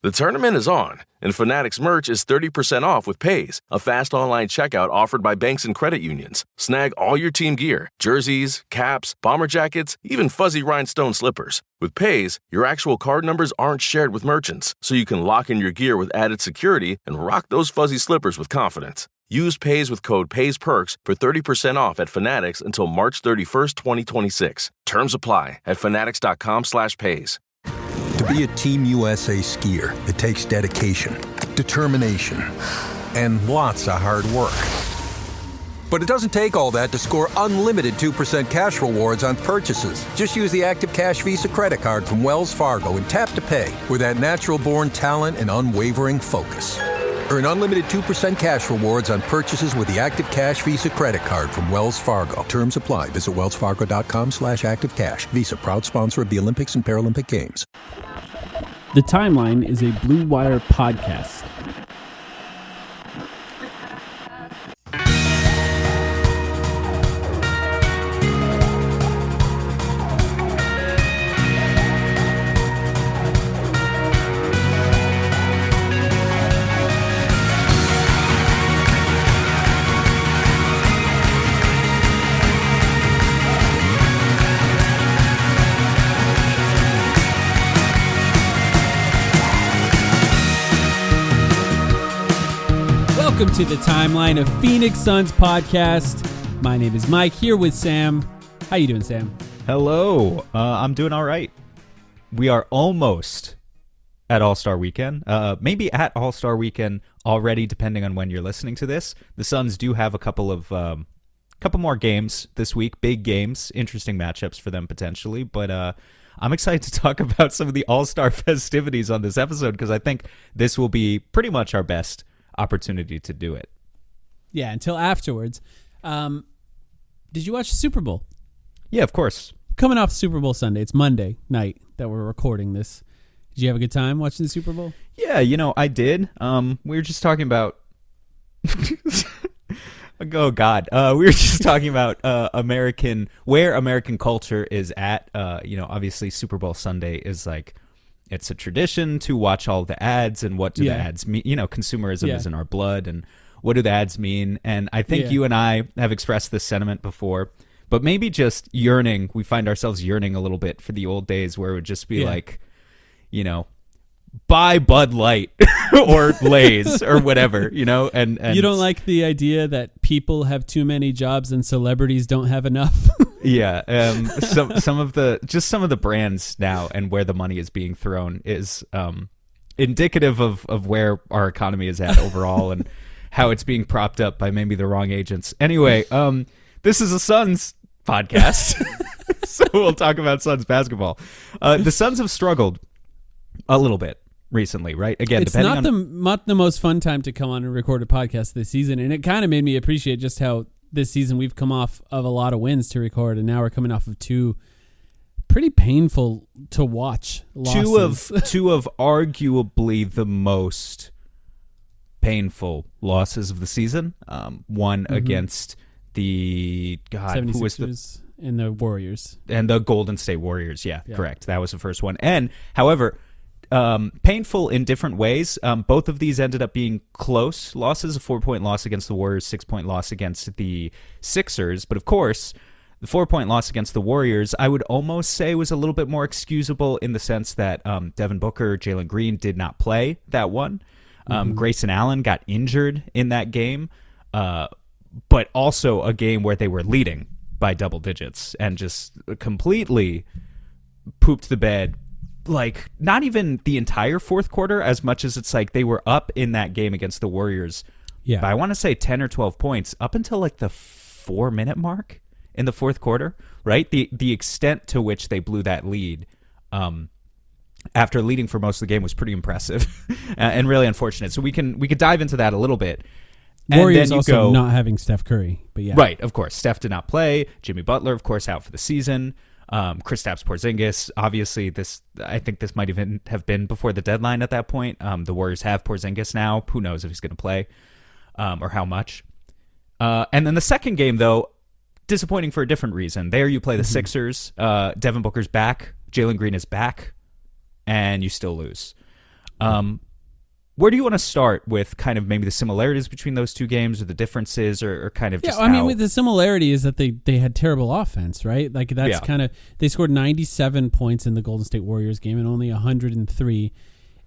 The tournament is on, and Fanatics merch is 30% off with Paze, a fast online checkout offered by banks and credit unions. Snag all your team gear, jerseys, caps, bomber jackets, even fuzzy rhinestone slippers. With Paze, your actual card numbers aren't shared with merchants, so you can lock in your gear with added security and rock those fuzzy slippers with confidence. Use Paze with code PAYSPERKS for 30% off at Fanatics until March 31st, 2026. Terms apply at fanatics.com/Paze. To be a Team USA skier, it takes dedication, determination, and lots of hard work. But it doesn't take all that to score unlimited 2% cash rewards on purchases. Just use the Active Cash Visa credit card from Wells Fargo and tap to pay with that natural-born talent and unwavering focus. Earn unlimited 2% cash rewards on purchases with the Active Cash Visa credit card from Wells Fargo. Terms apply. Visit wellsfargo.com/activecash. Visa, proud sponsor of the Olympics and Paralympic Games. The Timeline is a Blue Wire podcast. Welcome to the Timeline of Phoenix Suns podcast. My name is Mike, here with Sam. How you doing, Sam? Hello. I'm doing all right. We are almost at All-Star Weekend. Maybe at All-Star Weekend already, depending on when you're listening to this. The Suns do have a couple more games this week, big games, interesting matchups for them potentially. But I'm excited to talk about some of the All-Star festivities on this episode because I think this will be pretty much our best opportunity to do it. Yeah, until afterwards. Did you watch the Super Bowl? Yeah, of course. Coming off Super Bowl Sunday. It's Monday night that we're recording this. Did you have a good time watching the Super Bowl? Yeah, I did. We were just talking about oh God. We were just talking about where American culture is at. Obviously Super Bowl Sunday is like, it's a tradition to watch all the ads and what do the ads mean? Consumerism is in our blood, and what do the ads mean? And I think you and I have expressed this sentiment before, but maybe just yearning, we find ourselves yearning a little bit for the old days where it would just be like, buy Bud Light or Lay's or whatever, and you don't like the idea that people have too many jobs and celebrities don't have enough? Yeah, some of the brands now and where the money is being thrown is indicative of where our economy is at overall and how it's being propped up by maybe the wrong agents. Anyway, this is a Suns podcast, so we'll talk about Suns basketball. The Suns have struggled a little bit recently, right? Again, it's not the most fun time to come on and record a podcast this season, and it kind of made me appreciate just how this season we've come off of a lot of wins to record, and now we're coming off of two pretty painful to watch losses. Two of arguably the most painful losses of the season. One against the 76ers and the Warriors. And the Golden State Warriors, yeah, correct. That was the first one. And, however, painful in different ways. Both of these ended up being close losses, a 4-point loss against the Warriors, 6-point loss against the Sixers. But of course, the 4-point loss against the Warriors, I would almost say was a little bit more excusable in the sense that Devin Booker, Jalen Green did not play that one. Grayson Allen got injured in that game, but also a game where they were leading by double digits and just completely pooped the bed. Like, not even the entire fourth quarter as much as it's like they were up in that game against the Warriors. Yeah. But I want to say 10 or 12 points up until like the 4-minute mark in the fourth quarter, right? The extent to which they blew that lead after leading for most of the game was pretty impressive and really unfortunate. So we could dive into that a little bit. Warriors also not having Steph Curry, but yeah. Right, of course. Steph did not play. Jimmy Butler, of course, out for the season. Kristaps Porzingis, obviously, I think this might even have been before the deadline at that point. The Warriors have Porzingis now. Who knows if he's going to play or how much. And then the second game, though, disappointing for a different reason. There you play the Sixers. Devin Booker's back. Jalen Green is back. And you still lose. Where do you want to start with kind of maybe the similarities between those two games or the differences or kind of just I mean, the similarity is that they had terrible offense, right? Like that's kind of, they scored 97 points in the Golden State Warriors game and only 103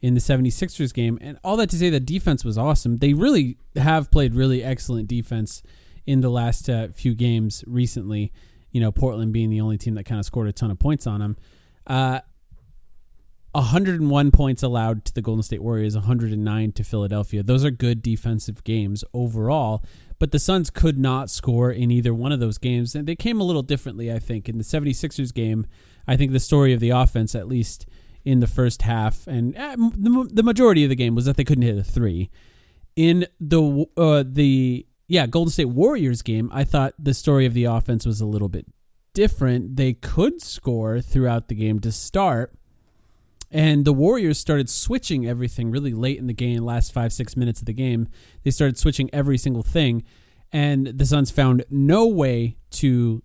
in the 76ers game. And all that to say that defense was awesome. They really have played really excellent defense in the last few games recently, Portland being the only team that kind of scored a ton of points on them. 101 points allowed to the Golden State Warriors, 109 to Philadelphia. Those are good defensive games overall, but the Suns could not score in either one of those games, and they came a little differently, I think. In the 76ers game, I think the story of the offense, at least in the first half, and the majority of the game, was that they couldn't hit a three. In the Golden State Warriors game, I thought the story of the offense was a little bit different. They could score throughout the game to start, and the Warriors started switching everything really late in the game, last 5-6 minutes of the game. They started switching every single thing, and the Suns found no way to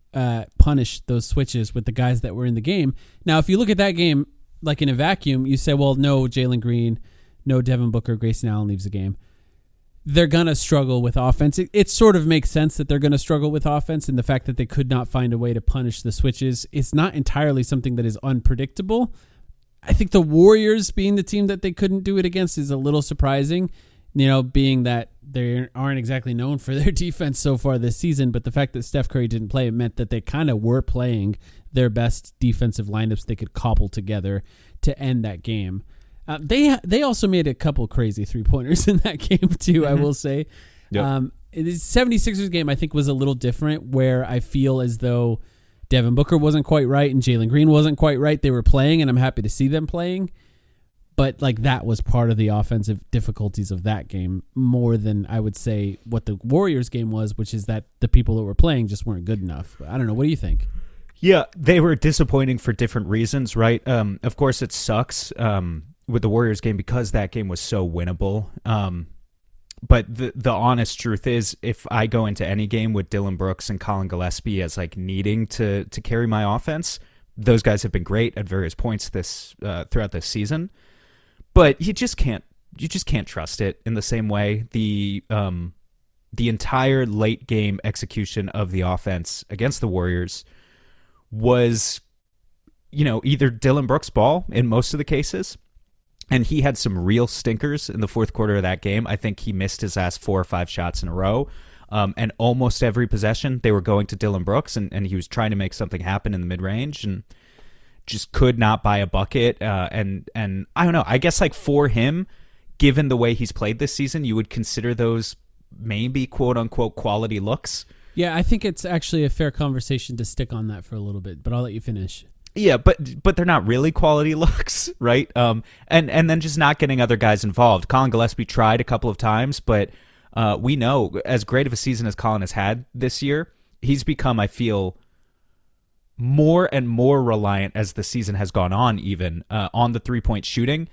punish those switches with the guys that were in the game. Now, if you look at that game, like in a vacuum, you say, well, no Jalen Green, no Devin Booker, Grayson Allen leaves the game. They're going to struggle with offense. It sort of makes sense that they're going to struggle with offense, and the fact that they could not find a way to punish the switches is not entirely something that is unpredictable. I think the Warriors being the team that they couldn't do it against is a little surprising, being that they aren't exactly known for their defense so far this season. But the fact that Steph Curry didn't play, it meant that they kind of were playing their best defensive lineups they could cobble together to end that game. They also made a couple crazy three-pointers in that game too, I will say. Yep. The 76ers game, I think, was a little different, where I feel as though Devin Booker wasn't quite right and Jalen Green wasn't quite right. They were playing, and I'm happy to see them playing. But that was part of the offensive difficulties of that game more than I would say what the Warriors game was, which is that the people that were playing just weren't good enough. But I don't know. What do you think? Yeah, they were disappointing for different reasons, right? Of course, it sucks with the Warriors game because that game was so winnable. But the honest truth is, if I go into any game with Dillon Brooks and Colin Gillespie as needing to carry my offense, those guys have been great at various points throughout this season. But you just can't trust it in the same way. The entire late game execution of the offense against the Warriors was, either Dillon Brooks' ball in most of the cases. And he had some real stinkers in the fourth quarter of that game. I think he missed his last 4 or 5 shots in a row. And almost every possession, they were going to Dillon Brooks, and he was trying to make something happen in the mid-range and just could not buy a bucket. And I don't know. I guess for him, given the way he's played this season, you would consider those maybe quote-unquote quality looks. Yeah, I think it's actually a fair conversation to stick on that for a little bit, but I'll let you finish. Yeah, but they're not really quality looks, right? And then just not getting other guys involved. Colin Gillespie tried a couple of times, but we know, as great of a season as Colin has had this year, he's become, I feel, more and more reliant as the season has gone on, even on the three-point shooting.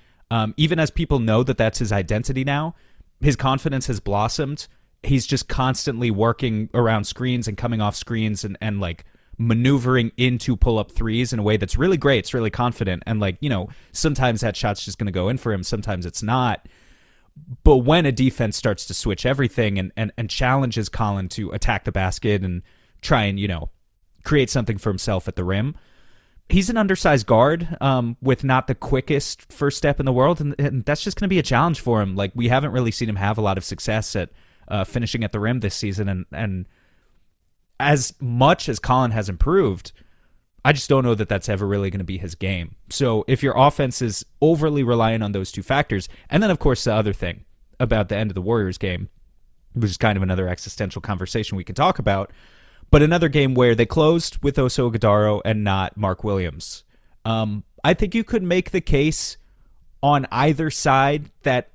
Even as people know that that's his identity now, his confidence has blossomed. He's just constantly working around screens and coming off screens and maneuvering into pull-up threes in a way that's really great. It's really confident. And sometimes that shot's just going to go in for him. Sometimes it's not. But when a defense starts to switch everything and challenges Colin to attack the basket and try and, create something for himself at the rim, he's an undersized guard with not the quickest first step in the world. And that's just going to be a challenge for him. We haven't really seen him have a lot of success at finishing at the rim this season. And as much as Colin has improved, I just don't know that that's ever really going to be his game. So if your offense is overly reliant on those two factors, and then, of course, the other thing about the end of the Warriors game, which is kind of another existential conversation we could talk about, but another game where they closed with Oso Ighodaro and not Mark Williams. I think you could make the case on either side that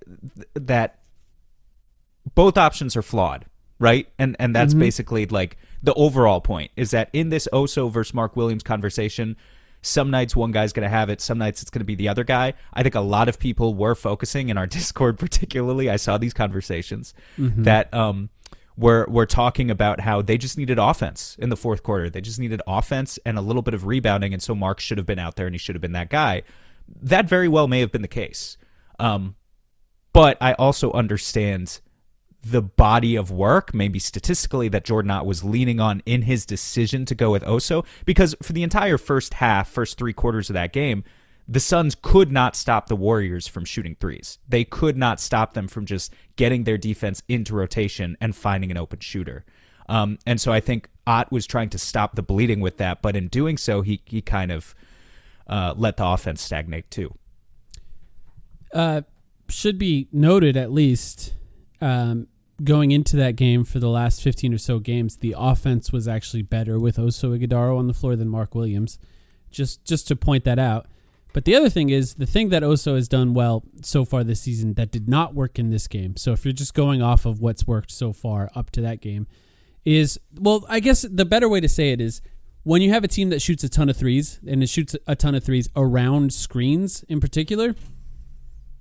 both options are flawed, right? And that's basically the overall point is that in this Oso versus Mark Williams conversation, some nights one guy's going to have it, some nights it's going to be the other guy. I think a lot of people were focusing in our Discord particularly. I saw these conversations that were talking about how they just needed offense in the fourth quarter. They just needed offense and a little bit of rebounding, and so Mark should have been out there and he should have been that guy. That very well may have been the case. But I also understand the body of work, maybe statistically, that Jordan Ott was leaning on in his decision to go with Oso, because for the entire first 3 quarters of that game, the Suns could not stop the Warriors from shooting threes. They could not stop them from just getting their defense into rotation and finding an open shooter. And so I think Ott was trying to stop the bleeding with that, but in doing so, he kind of let the offense stagnate too. Should be noted, at least, going into that game for the last 15 or so games, the offense was actually better with Oso Ighodaro on the floor than Mark Williams. Just to point that out. But the other thing is, the thing that Oso has done well so far this season that did not work in this game, so if you're just going off of what's worked so far up to that game, is, well, I guess the better way to say it is, when you have a team that shoots a ton of threes, and it shoots a ton of threes around screens in particular,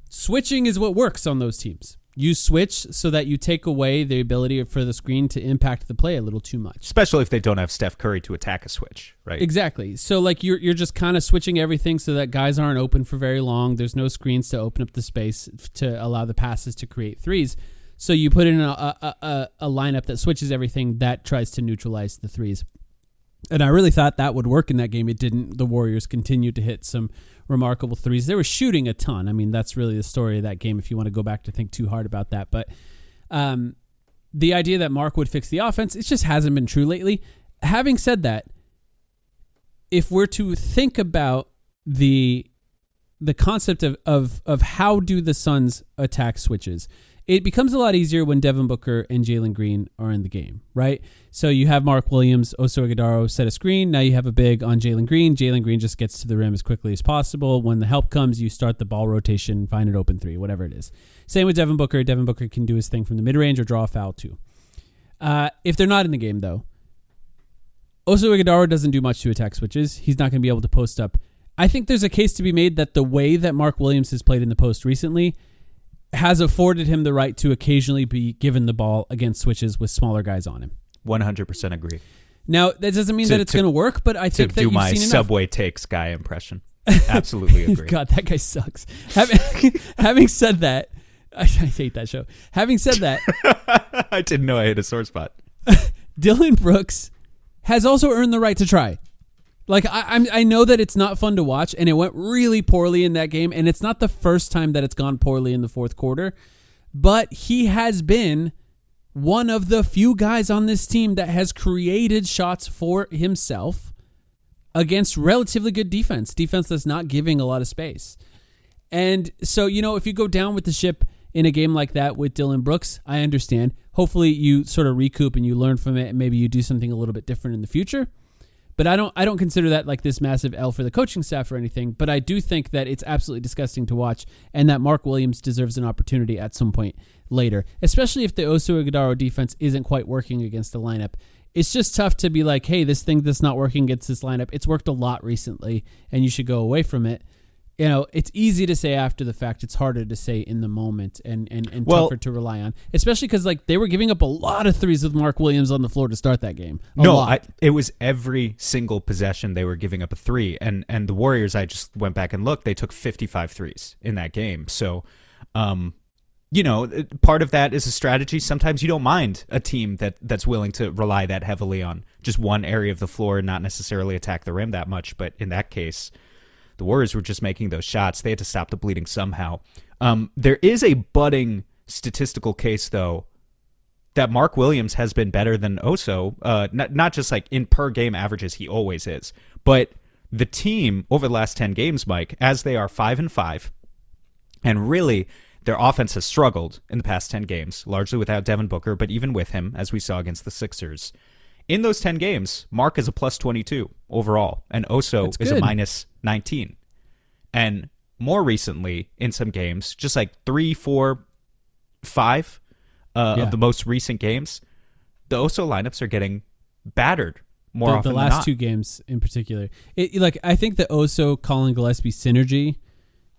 switching is what works on those teams. You switch so that you take away the ability for the screen to impact the play a little too much. Especially if they don't have Steph Curry to attack a switch, right? Exactly. So like you're just kind of switching everything so that guys aren't open for very long. There's no screens to open up the space to allow the passes to create threes. So you put in a lineup that switches everything that tries to neutralize the threes. And I really thought that would work in that game. It didn't. The Warriors continued to hit some remarkable threes. They were shooting a ton. I mean, that's really the story of that game if you want to go back to think too hard about that. But the idea that Mark would fix the offense, it just hasn't been true lately. Having said that, if we're to think about the concept of how do the Suns attack switches, it becomes a lot easier when Devin Booker and Jalen Green are in the game, right? So you have Mark Williams, Oso Ighodaro set a screen. Now you have a big on Jalen Green. Jalen Green just gets to the rim as quickly as possible. When the help comes, you start the ball rotation, find an open three, whatever it is. Same with Devin Booker. Devin Booker can do his thing from the mid-range or draw a foul too. If they're not in the game, though, Oso Ighodaro doesn't do much to attack switches. He's not going to be able to post up. I think there's a case to be made that the way that Mark Williams has played in the post recently has afforded him the right to occasionally be given the ball against switches with smaller guys on him. 100% agree. Now, that doesn't mean that it's going to work, but I think that you've seen enough. To do my Subway Takes guy impression. Absolutely agree. God, that guy sucks. Having said that, I hate that show. Having said that, I didn't know I hit a sore spot. Dillon Brooks has also earned the right to try. Like, I know that it's not fun to watch, and it went really poorly in that game, and it's not the first time that it's gone poorly in the fourth quarter, but he has been one of the few guys on this team that has created shots for himself against relatively good defense that's not giving a lot of space. And so, if you go down with the ship in a game like that with Dillon Brooks, I understand. Hopefully you sort of recoup and you learn from it, and maybe you do something a little bit different in the future. But I don't consider that like this massive L for the coaching staff or anything. But I do think that it's absolutely disgusting to watch, and that Mark Williams deserves an opportunity at some point later, especially if the Oso Ighodaro defense isn't quite working against the lineup. It's just tough to be like, hey, this thing that's not working against this lineup, it's worked a lot recently, and you should go away from it. It's easy to say after the fact. It's harder to say in the moment and tougher to rely on, especially because they were giving up a lot of threes with Mark Williams on the floor to start that game. It was every single possession they were giving up a three. And the Warriors, I just went back and looked, they took 55 threes in that game. So, part of that is a strategy. Sometimes you don't mind a team that's willing to rely that heavily on just one area of the floor and not necessarily attack the rim that much. But in that case, the Warriors were just making those shots. They had to stop the bleeding somehow. There is a budding statistical case, though, that Mark Williams has been better than Oso. Not just like in per game averages, he always is. But the team over the last 10 games, Mike, as they are 5-5, and really their offense has struggled in the past 10 games, largely without Devin Booker, but even with him, as we saw against the Sixers. In those 10 games, Mark is a plus 22 overall, and Oso is a minus 19. And more recently, in some games, just like 3, 4, 5 of the most recent games, the Oso lineups are getting battered more often than not. The last two games in particular. I think the Oso-Colin Gillespie synergy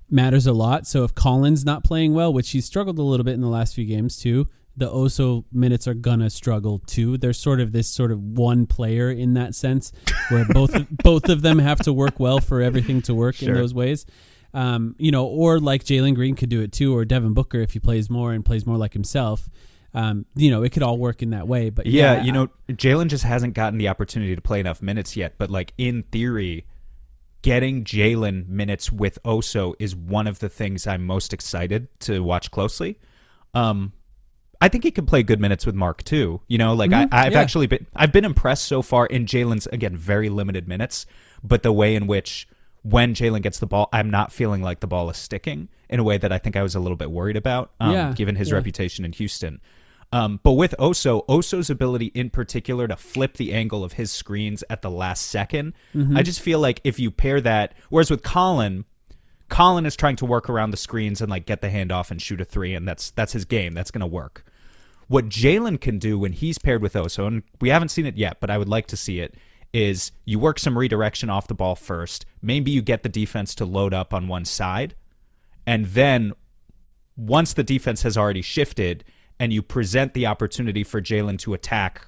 matters a lot. So if Colin's not playing well, which he's struggled a little bit in the last few games too, the Oso minutes are gonna struggle too. There's sort of one player in that sense where both of them have to work well for everything to work in those ways. Or like Jalen Green could do it too, or Devin Booker if he plays more and plays more like himself. It could all work in that way. But Jalen just hasn't gotten the opportunity to play enough minutes yet. But like in theory, getting Jalen minutes with Oso is one of the things I'm most excited to watch closely. I think he can play good minutes with Mark too. I've been impressed so far in Jalen's, again, very limited minutes, but the way in which when Jalen gets the ball, I'm not feeling like the ball is sticking in a way that I think I was a little bit worried about, given his reputation in Houston. But with Oso's ability in particular to flip the angle of his screens at the last second, I just feel like if you pair that, whereas with Colin is trying to work around the screens and like get the handoff and shoot a three, and that's his game. That's going to work. What Jalen can do when he's paired with Oso, and we haven't seen it yet, but I would like to see it, is you work some redirection off the ball first. Maybe you get the defense to load up on one side, and then once the defense has already shifted and you present the opportunity for Jalen to attack,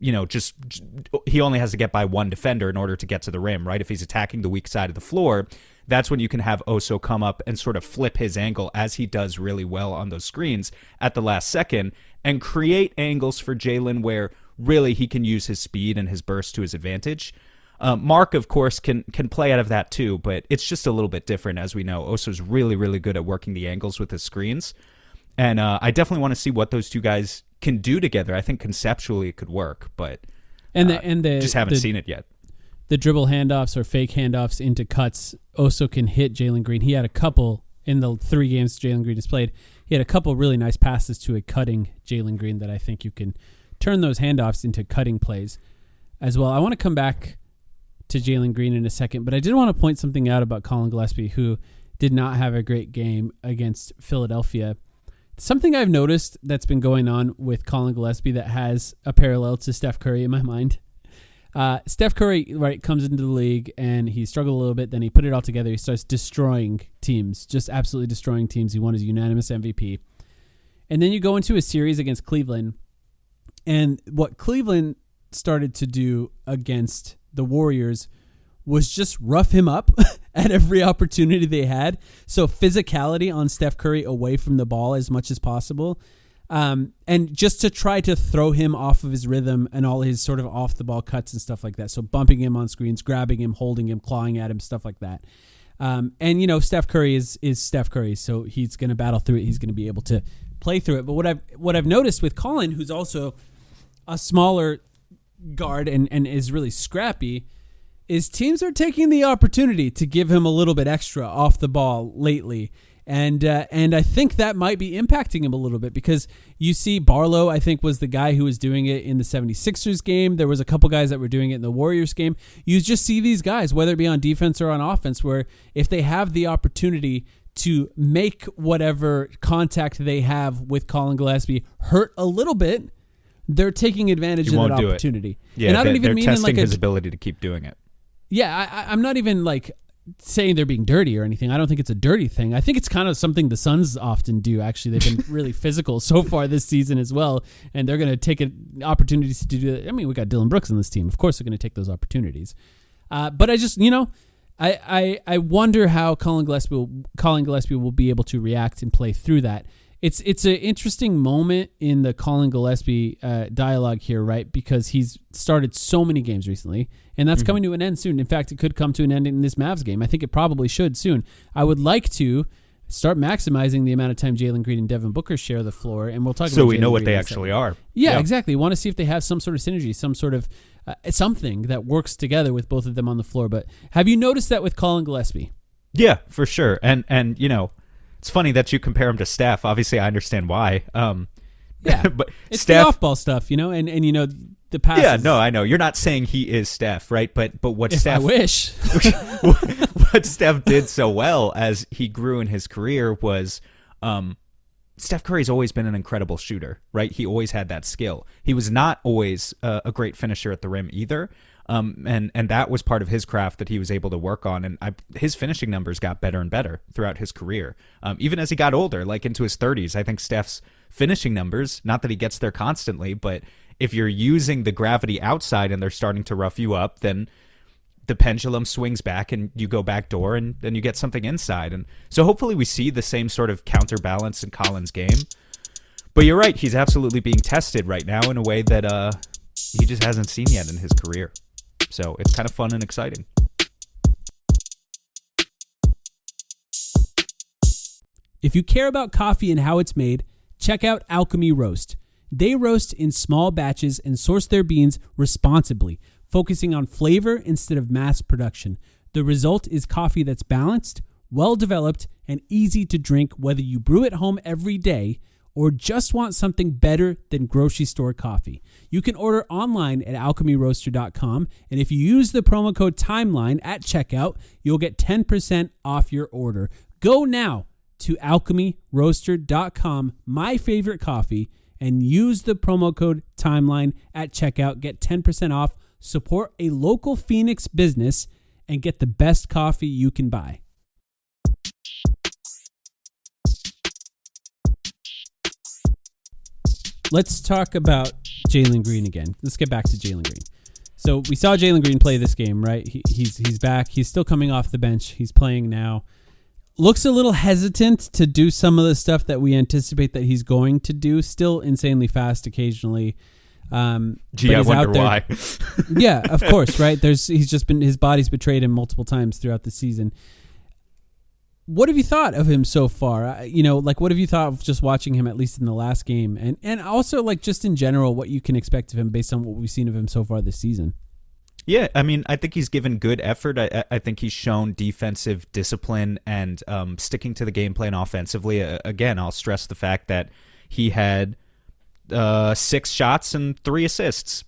he only has to get by one defender in order to get to the rim, right? If he's attacking the weak side of the floor, that's when you can have Oso come up and sort of flip his angle, as he does really well on those screens at the last second, and create angles for Jalen where really he can use his speed and his burst to his advantage. Mark, of course, can play out of that too, but it's just a little bit different, as we know. Oso's really, really good at working the angles with his screens, and I definitely want to see what those two guys can do together. I think conceptually it could work, but just haven't seen it yet. The dribble handoffs or fake handoffs into cuts, Oso can hit Jalen Green. He had a couple in the 3 games Jalen Green has played. He had a couple really nice passes to a cutting Jalen Green that I think you can turn those handoffs into cutting plays as well. I want to come back to Jalen Green in a second, but I did want to point something out about Colin Gillespie, who did not have a great game against Philadelphia. Something I've noticed that's been going on with Colin Gillespie that has a parallel to Steph Curry in my mind. Steph Curry, right, comes into the league and he struggled a little bit. Then he put it all together. He starts destroying teams, just absolutely destroying teams. He won his unanimous MVP. And then you go into a series against Cleveland. And what Cleveland started to do against the Warriors was just rough him up at every opportunity they had. So physicality on Steph Curry away from the ball as much as possible. And just to try to throw him off of his rhythm and all his sort of off the ball cuts and stuff like that. So bumping him on screens, grabbing him, holding him, clawing at him, stuff like that. Steph Curry is Steph Curry, so he's going to battle through it. He's going to be able to play through it. But what I've noticed with Colin, who's also a smaller guard and is really scrappy, is teams are taking the opportunity to give him a little bit extra off the ball lately. And I think that might be impacting him a little bit, because you see Barlow, I think, was the guy who was doing it in the 76ers game. There was a couple guys that were doing it in the Warriors game. You just see these guys, whether it be on defense or on offense, where if they have the opportunity to make whatever contact they have with Colin Gillespie hurt a little bit, they're taking advantage of that opportunity. Yeah, and I don't even mean testing in like his ability to keep doing it. Yeah, I'm not even like saying they're being dirty or anything. I don't think it's a dirty thing. I think it's kind of something the Suns often do, actually. They've been really physical so far this season as well, and they're going to take opportunities to do that. I mean, we got Dylan Brooks in this team. Of course they're going to take those opportunities. But I just, I wonder how Colin Gillespie will be able to react and play through that. It's an interesting moment in the Colin Gillespie dialogue here, right? Because he's started so many games recently, and that's coming to an end soon. In fact, it could come to an end in this Mavs game. I think it probably should soon. I would like to start maximizing the amount of time Jalen Green and Devin Booker share the floor, and we'll talk about so we Jalen know what Green they actually are. Yeah, exactly. Want to see if they have some sort of synergy, some sort of something that works together with both of them on the floor. But have you noticed that with Colin Gillespie? Yeah, for sure. And it's funny that you compare him to Steph. Obviously, I understand why. Yeah, but it's Steph, the off-ball stuff, and the passes. Yeah, no, I know. You're not saying he is Steph, right? But what if Steph... I wish. What Steph did so well as he grew in his career was... Steph Curry's always been an incredible shooter, right? He always had that skill. He was not always a great finisher at the rim either. And that was part of his craft that he was able to work on. And his finishing numbers got better and better throughout his career. Even as he got older, like into his 30s, I think Steph's finishing numbers, not that he gets there constantly, but if you're using the gravity outside and they're starting to rough you up, then the pendulum swings back and you go back door and then you get something inside. And so hopefully we see the same sort of counterbalance in Collins' game. But you're right, he's absolutely being tested right now in a way that he just hasn't seen yet in his career. So it's kind of fun and exciting. If you care about coffee and how it's made, check out Alchemy Roast. They roast in small batches and source their beans responsibly, focusing on flavor instead of mass production. The result is coffee that's balanced, well-developed, and easy to drink whether you brew at home every day or just want something better than grocery store coffee. You can order online at alchemyroaster.com, and if you use the promo code TIMELINE at checkout, you'll get 10% off your order. Go now to alchemyroaster.com, my favorite coffee, and use the promo code TIMELINE at checkout. Get 10% off, support a local Phoenix business, and get the best coffee you can buy. Let's talk about Jalen Green again. Let's get back to Jalen Green. So we saw Jalen Green play this game, right? He's back. He's still coming off the bench. He's playing now. Looks a little hesitant to do some of the stuff that we anticipate that he's going to do. Still insanely fast occasionally. Gee, I wonder why. Yeah, of course, right? His body's betrayed him multiple times throughout the season. What have you thought of him so far? What have you thought of just watching him, at least in the last game? And also, like, just in general, what you can expect of him based on what we've seen of him so far this season? Yeah, I mean, I think he's given good effort. I think he's shown defensive discipline and sticking to the game plan offensively. Again, I'll stress the fact that he had 6 shots and 3 assists,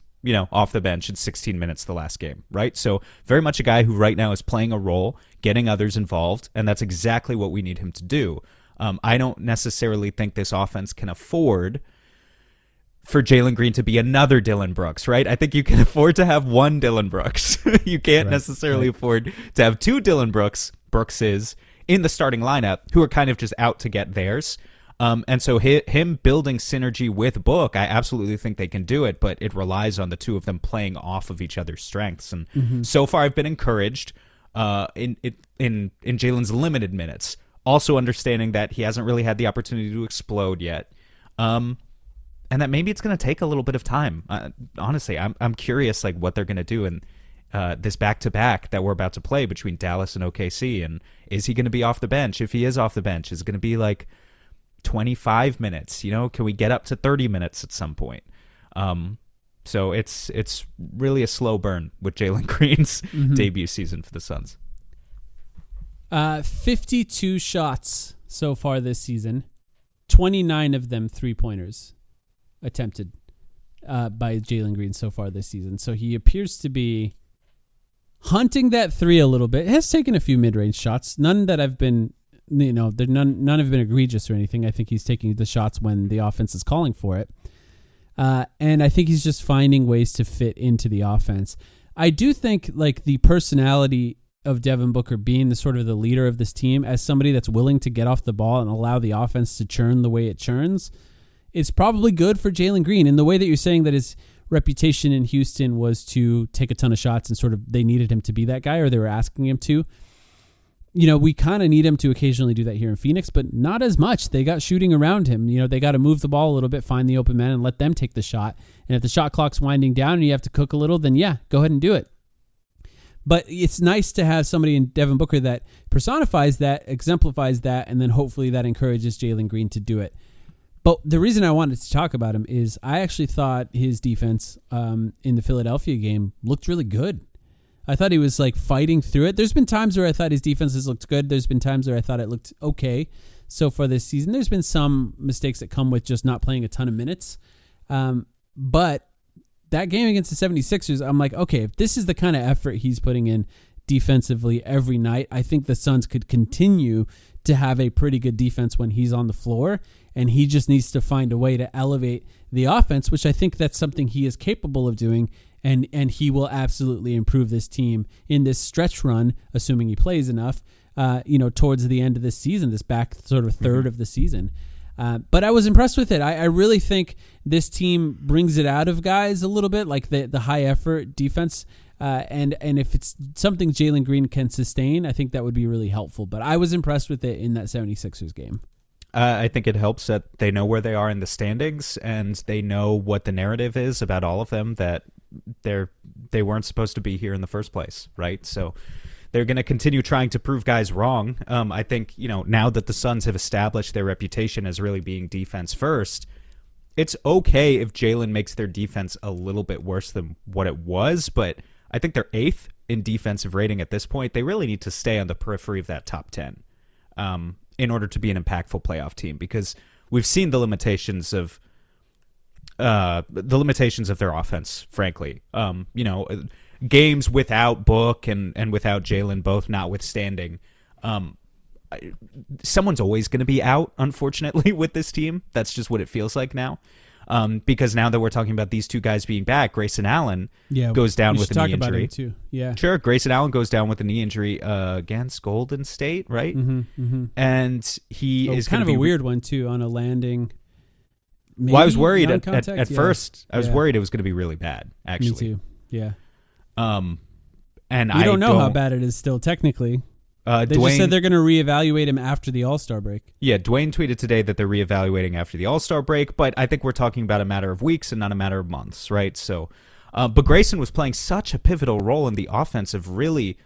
off the bench in 16 minutes the last game, right? So very much a guy who right now is playing a role, getting others involved, and that's exactly what we need him to do. I don't necessarily think this offense can afford for Jalen Green to be another Dillon Brooks, right? I think you can afford to have one Dillon Brooks. You can't necessarily afford to have 2 Dillon Brookses in the starting lineup who are kind of just out to get theirs. And so him building synergy with Book, I absolutely think they can do it, but it relies on the two of them playing off of each other's strengths. And so far, I've been encouraged in Jalen's limited minutes, also understanding that he hasn't really had the opportunity to explode yet, and that maybe it's going to take a little bit of time. Honestly, I'm curious like what they're going to do in this back-to-back that we're about to play between Dallas and OKC, and is he going to be off the bench? If he is off the bench, is it going to be like 25 minutes? Can we get up to 30 minutes at some point? So it's really a slow burn with Jalen Green's debut season for the Suns. 52 shots so far this season, 29 of them 3-pointers attempted by Jalen Green so far this season. So he appears to be hunting that 3 a little bit. He has taken a few mid-range shots, none that have been none have been egregious or anything. I think he's taking the shots when the offense is calling for it. And I think he's just finding ways to fit into the offense. I do think like the personality of Devin Booker being the sort of the leader of this team, as somebody that's willing to get off the ball and allow the offense to churn the way it churns, is probably good for Jalen Green. In the way that you're saying that his reputation in Houston was to take a ton of shots and sort of they needed him to be that guy, or they were asking him to. We kind of need him to occasionally do that here in Phoenix, but not as much. They got shooting around him. They got to move the ball a little bit, find the open man, and let them take the shot. And if the shot clock's winding down and you have to cook a little, then yeah, go ahead and do it. But it's nice to have somebody in Devin Booker that personifies that, exemplifies that, and then hopefully that encourages Jalen Green to do it. But the reason I wanted to talk about him is I actually thought his defense in the Philadelphia game looked really good. I thought he was like fighting through it. There's been times where I thought his defense has looked good. There's been times where I thought it looked okay so far this season. There's been some mistakes that come with just not playing a ton of minutes. But that game against the 76ers, I'm like, okay, if this is the kind of effort he's putting in defensively every night, I think the Suns could continue to have a pretty good defense when he's on the floor. And he just needs to find a way to elevate the offense, which I think that's something he is capable of doing. And he will absolutely improve this team in this stretch run, assuming he plays enough, towards the end of this season, this back sort of third of the season. But I was impressed with it. I really think this team brings it out of guys a little bit, like the high effort defense. And if it's something Jalen Green can sustain, I think that would be really helpful. But I was impressed with it in that 76ers game. I think it helps that they know where they are in the standings and they know what the narrative is about all of them, that they weren't supposed to be here in the first place, right? So they're going to continue trying to prove guys wrong. I think, now that the Suns have established their reputation as really being defense first, it's okay if Jalen makes their defense a little bit worse than what it was, but I think they're 8th in defensive rating at this point. They really need to stay on the periphery of that top 10. In order to be an impactful playoff team, because we've seen the limitations of their offense, frankly. Games without Book and without Jalen both notwithstanding, someone's always going to be out, unfortunately, with this team. That's just what it feels like now. Because now that we're talking about these two guys being back, Grayson Allen goes down with a knee injury. Too. Yeah, sure. Grayson Allen goes down with a knee injury against Golden State, right? And he is kind of a weird one too on a landing. Maybe well, I was worried at first. I was worried it was going to be really bad. Actually, me too. Yeah. And we don't know how bad it is still technically. They just said they're going to reevaluate him after the All-Star break. Yeah, Dwayne tweeted today that they're reevaluating after the All-Star break, but I think we're talking about a matter of weeks and not a matter of months, right? So, but Grayson was playing such a pivotal role in the offense of really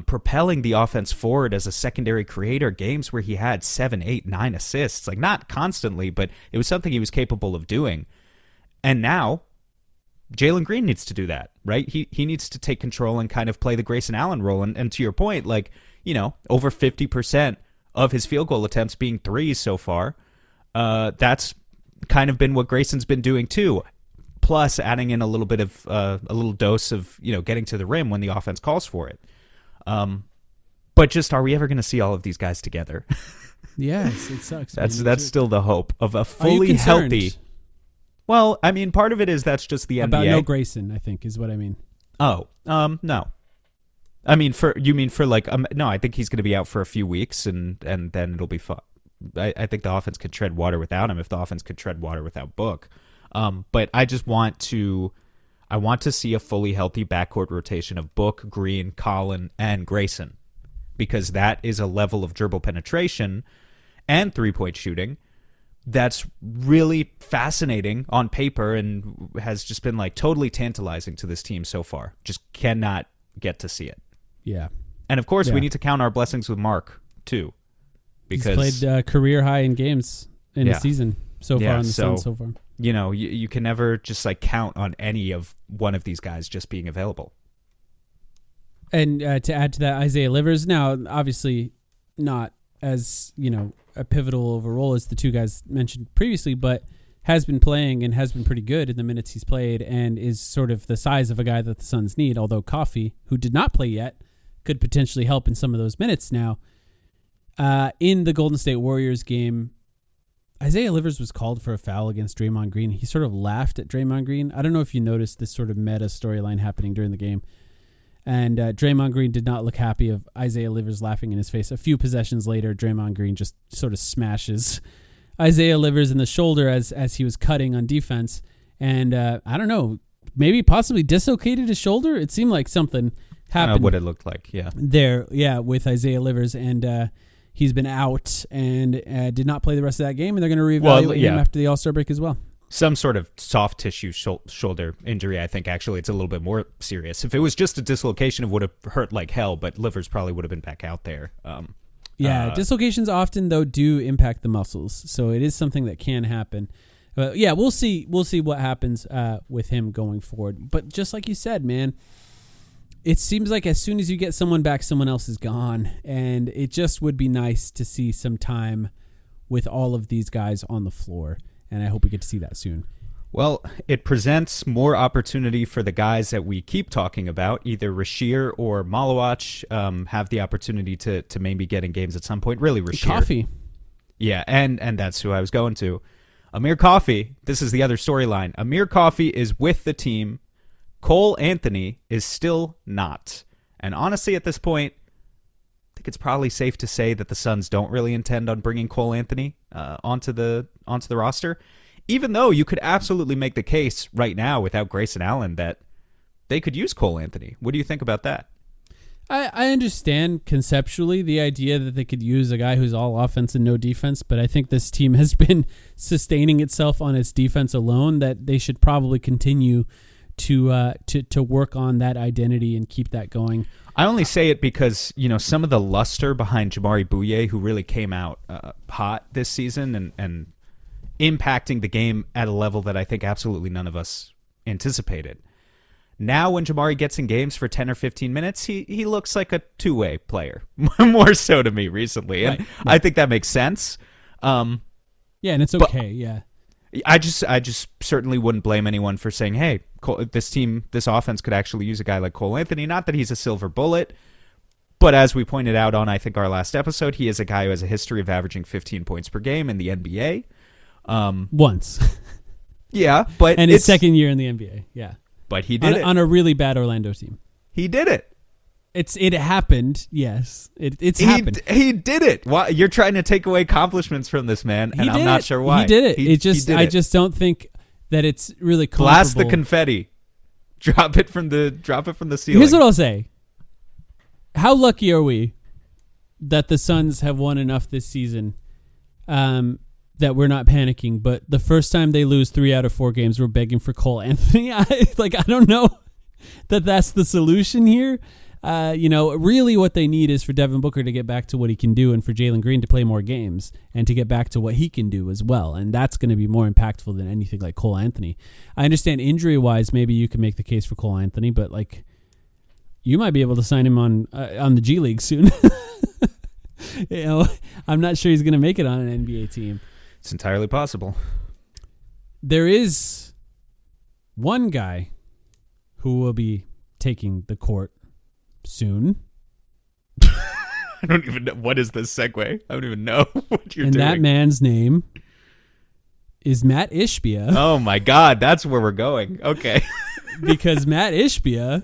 propelling the offense forward as a secondary creator, games where he had 7, 8, 9 assists, like not constantly, but it was something he was capable of doing. And now Jalen Green needs to do that, right? He needs to take control and kind of play the Grayson Allen role. And to your point, like, over 50% of his field goal attempts being threes so far. That's kind of been what Grayson's been doing too. Plus adding in a little bit of a little dose of, getting to the rim when the offense calls for it. But just, are we ever going to see all of these guys together? Yes, it sucks. That's still the hope of a fully healthy. Well, I mean, part of it is that's just the NBA. About no Grayson, I think, is what I mean. Oh, no. I mean, no, I think he's going to be out for a few weeks, and then it'll be fun. I think the offense could tread water without him if the offense could tread water without Book. But I just want to see a fully healthy backcourt rotation of Book, Green, Collin, and Grayson, because that is a level of dribble penetration and three-point shooting that's really fascinating on paper and has just been like totally tantalizing to this team so far. Just cannot get to see it. Yeah. And of course, we need to count our blessings with Mark too, because he's played career high in games in the season so far on the Suns so far. You can never just like count on any of one of these guys just being available. And to add to that, Isaiah Livers, now obviously not as a pivotal of a role as the two guys mentioned previously, but has been playing and has been pretty good in the minutes he's played, and is sort of the size of a guy that the Suns need. Although Coffey, who did not play yet, could potentially help in some of those minutes now. In the Golden State Warriors game, Isaiah Livers was called for a foul against Draymond Green. He sort of laughed at Draymond Green. I don't know if you noticed this sort of meta storyline happening during the game. And Draymond Green did not look happy of Isaiah Livers laughing in his face. A few possessions later, Draymond Green just sort of smashes Isaiah Livers in the shoulder as he was cutting on defense. And I don't know, maybe possibly dislocated his shoulder. It seemed like something happened. What it looked like, with Isaiah Livers. And he's been out and did not play the rest of that game. And they're going to reevaluate him after the All-Star break as well. Some sort of soft tissue shoulder injury, I think. Actually, it's a little bit more serious. If it was just a dislocation, it would have hurt like hell, but Livers probably would have been back out there. Dislocations often, though, do impact the muscles, so it is something that can happen. But we'll see what happens with him going forward. But just like you said, man, it seems like as soon as you get someone back, someone else is gone, and it just would be nice to see some time with all of these guys on the floor. And I hope we get to see that soon. Well, it presents more opportunity for the guys that we keep talking about. Either Rasheer or Malawach have the opportunity to maybe get in games at some point. Really, Rasheer. Coffey. Yeah, and that's who I was going to. Amir Coffey, this is the other storyline. Amir Coffey is with the team. Cole Anthony is still not. And honestly, at this point, I think it's probably safe to say that the Suns don't really intend on bringing Cole Anthony onto the roster, even though you could absolutely make the case right now without Grayson Allen that they could use Cole Anthony. What do you think about that? I understand conceptually the idea that they could use a guy who's all offense and no defense, but I think this team has been sustaining itself on its defense alone, that they should probably continue to work on that identity and keep that going. I only say it because, some of the luster behind Jabari Bouye, who really came out hot this season and impacting the game at a level that I think absolutely none of us anticipated. Now when Jabari gets in games for 10 or 15 minutes, he looks like a two-way player, more so to me recently. And I think that makes sense. And it's okay, yeah. I just certainly wouldn't blame anyone for saying, hey, this offense could actually use a guy like Cole Anthony. Not that he's a silver bullet, but as we pointed out on, I think, our last episode, he is a guy who has a history of averaging 15 points per game in the NBA. Once. Yeah, but and his second year in the NBA, yeah. But he did it. On a really bad Orlando team. He did it. It happened, yes. It's happened. He did it. Why you're trying to take away accomplishments from this man, and I'm not sure why. He did it. I just don't think that it's really comparable. Blast the confetti. Drop it from the ceiling. Here's what I'll say. How lucky are we that the Suns have won enough this season that we're not panicking, but the first time they lose 3 out of 4 games, we're begging for Cole Anthony. I don't know that that's the solution here. Really what they need is for Devin Booker to get back to what he can do and for Jalen Green to play more games and to get back to what he can do as well. And that's going to be more impactful than anything like Cole Anthony. I understand injury-wise, maybe you can make the case for Cole Anthony, but you might be able to sign him on the G League soon. I'm not sure he's going to make it on an NBA team. It's entirely possible. There is one guy who will be taking the court soon. I don't even know. What is this segue? I don't even know what you're doing. And that man's name is Matt Ishbia. Oh my God, that's where we're going. Okay. Because Matt Ishbia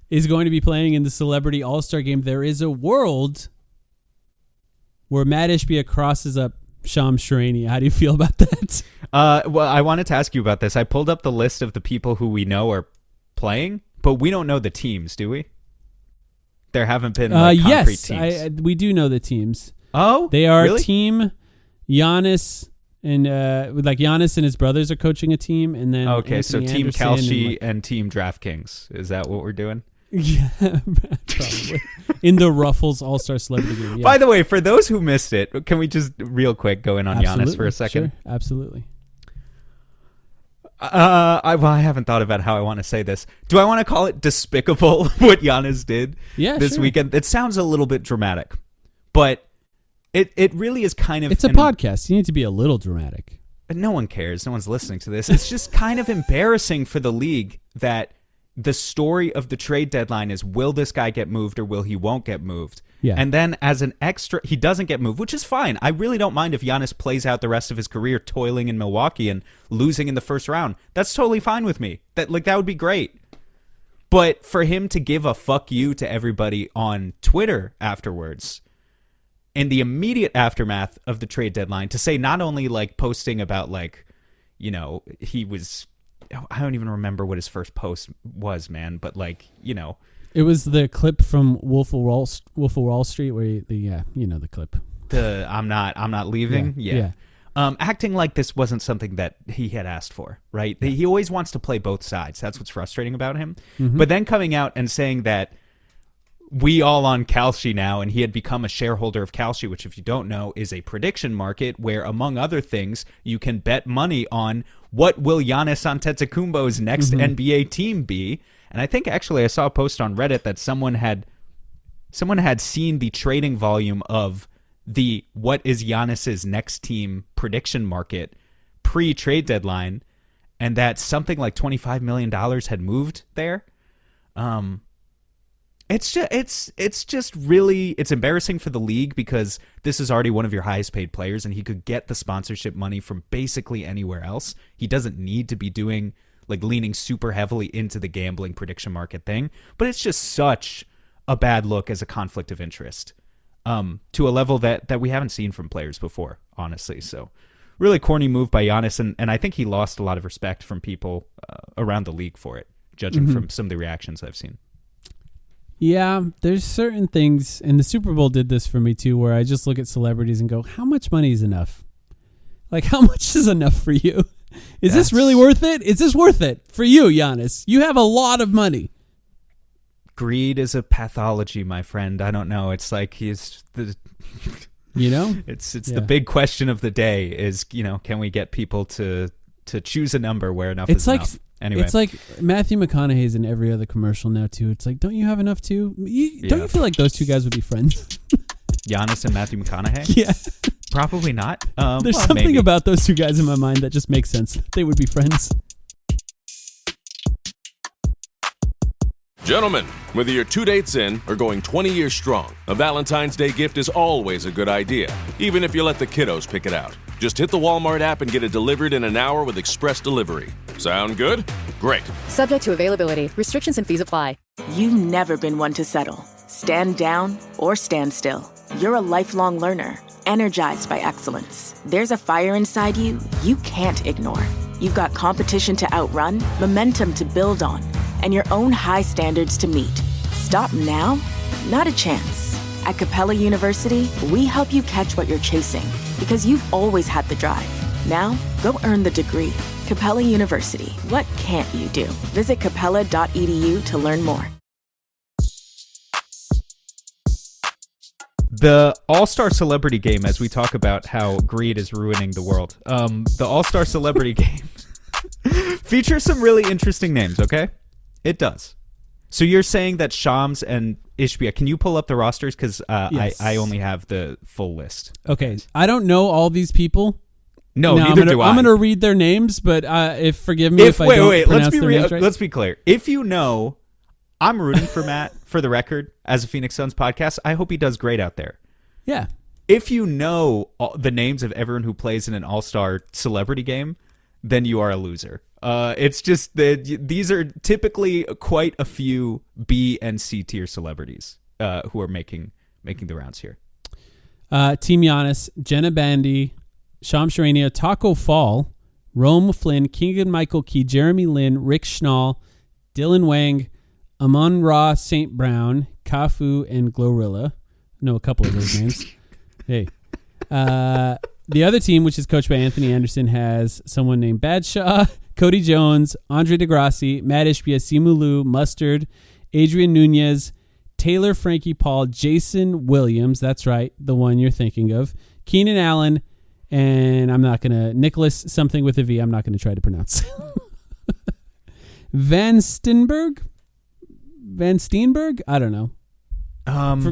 is going to be playing in the Celebrity All-Star Game. There is a world where Matt Ishbia crosses up Shams Charania. How do you feel about that? Well, I wanted to ask you about this. I pulled up the list of the people who we know are playing, but we don't know the teams, do we? There haven't been concrete teams. We do know the teams. Oh, they are really? Team Giannis, and Giannis and his brothers are coaching a team, and then Anthony so Team Anderson Kalshi and Team DraftKings. Is that what we're doing? Yeah, probably. In the Ruffles All-Star Celebrity Game. Yeah. By the way, for those who missed it, can we just real quick go in on Giannis for a second? Sure, absolutely. I haven't thought about how I want to say this. Do I want to call it despicable what Giannis did this weekend? It sounds a little bit dramatic, but it really is kind of... It's a podcast. You need to be a little dramatic. No one cares. No one's listening to this. It's just kind of embarrassing for the league that the story of the trade deadline is, will this guy get moved or will he won't get moved? Yeah. And then as an extra, he doesn't get moved, which is fine. I really don't mind if Giannis plays out the rest of his career toiling in Milwaukee and losing in the first round. That's totally fine with me. That would be great. But for him to give a fuck you to everybody on Twitter afterwards, in the immediate aftermath of the trade deadline, to say not only posting about he was... I don't even remember what his first post was, man. But it was the clip from Wolf of Wall Street, where the clip. I'm not leaving. Yeah. Acting like this wasn't something that he had asked for, right? Yeah. He always wants to play both sides. That's what's frustrating about him. Mm-hmm. But then coming out and saying that we all on Kalshi now, and he had become a shareholder of Kalshi, which, if you don't know, is a prediction market where, among other things, you can bet money on what will Giannis Antetokounmpo's next NBA team be. And I think actually I saw a post on Reddit that someone had seen the trading volume of the what is Giannis's next team prediction market pre-trade deadline, and that something like $25 million had moved there. It's just really embarrassing for the league, because this is already one of your highest paid players and he could get the sponsorship money from basically anywhere else. He doesn't need to be doing leaning super heavily into the gambling prediction market thing, but it's just such a bad look as a conflict of interest to a level that we haven't seen from players before, honestly. So really corny move by Giannis, and I think he lost a lot of respect from people around the league for it. judging from some of the reactions I've seen. Yeah, there's certain things, and the Super Bowl did this for me too, where I just look at celebrities and go, how much money is enough? Like, how much is enough for you? Is this really worth it? Is this worth it for you, Giannis? You have a lot of money. Greed is a pathology, my friend. I don't know. It's like it's the the big question of the day is, can we get people to choose a number where enough is enough? Anyway. It's like Matthew McConaughey's in every other commercial now too. It's like, don't you have enough too? Don't you feel like those two guys would be friends? Giannis and Matthew McConaughey? Yeah. Probably not. There's something about those two guys in my mind that just makes sense. They would be friends. Gentlemen, whether you're 2 dates in or going 20 years strong, a Valentine's Day gift is always a good idea, even if you let the kiddos pick it out. Just hit the Walmart app and get it delivered in an hour with express delivery. Sound good? Great. Subject to availability. Restrictions and fees apply. You've never been one to settle. Stand down or stand still. You're a lifelong learner, energized by excellence. There's a fire inside you can't ignore. You've got competition to outrun, momentum to build on, and your own high standards to meet. Stop now? Not a chance. At Capella University, we help you catch what you're chasing because you've always had the drive. Now, go earn the degree. Capella University. What can't you do? Visit capella.edu to learn more. The All-Star Celebrity Game, as we talk about how greed is ruining the world, the All-Star Celebrity Game features some really interesting names, okay? It does. So you're saying that Shams and Ishbia, can you pull up the rosters? Because yes. I only have the full list. Okay, I don't know all these people. No, neither do I. I'm going to read their names, but forgive me if I don't pronounce their names right. Let's be clear. If you know, I'm rooting for Matt, for the record, as a Phoenix Suns podcast. I hope he does great out there. Yeah. If you know the names of everyone who plays in an All-Star Celebrity Game, then you are a loser. It's just that these are typically quite a few B and C tier celebrities who are making the rounds here. Team Giannis, Jenna Bandy, Shams Charania, Taco Fall, Rome Flynn, Keegan-Michael Key, Jeremy Lin, Rick Schnall, Dylan Wang, Amon-Ra St. Brown, Kafu, and Glorilla. Know a couple of those names. Hey. The other team, which is coached by Anthony Anderson, has someone named Badshaw, Cody Jones, Andre DeGrassi, Matt Ishbia, Simu Liu, Mustard, Adrian Nunez, Taylor Frankie Paul, Jason Williams, that's right, the one you're thinking of, Keenan Allen, and Nicholas something with a V, I'm not going to try to pronounce. Van Steenberg? I don't know.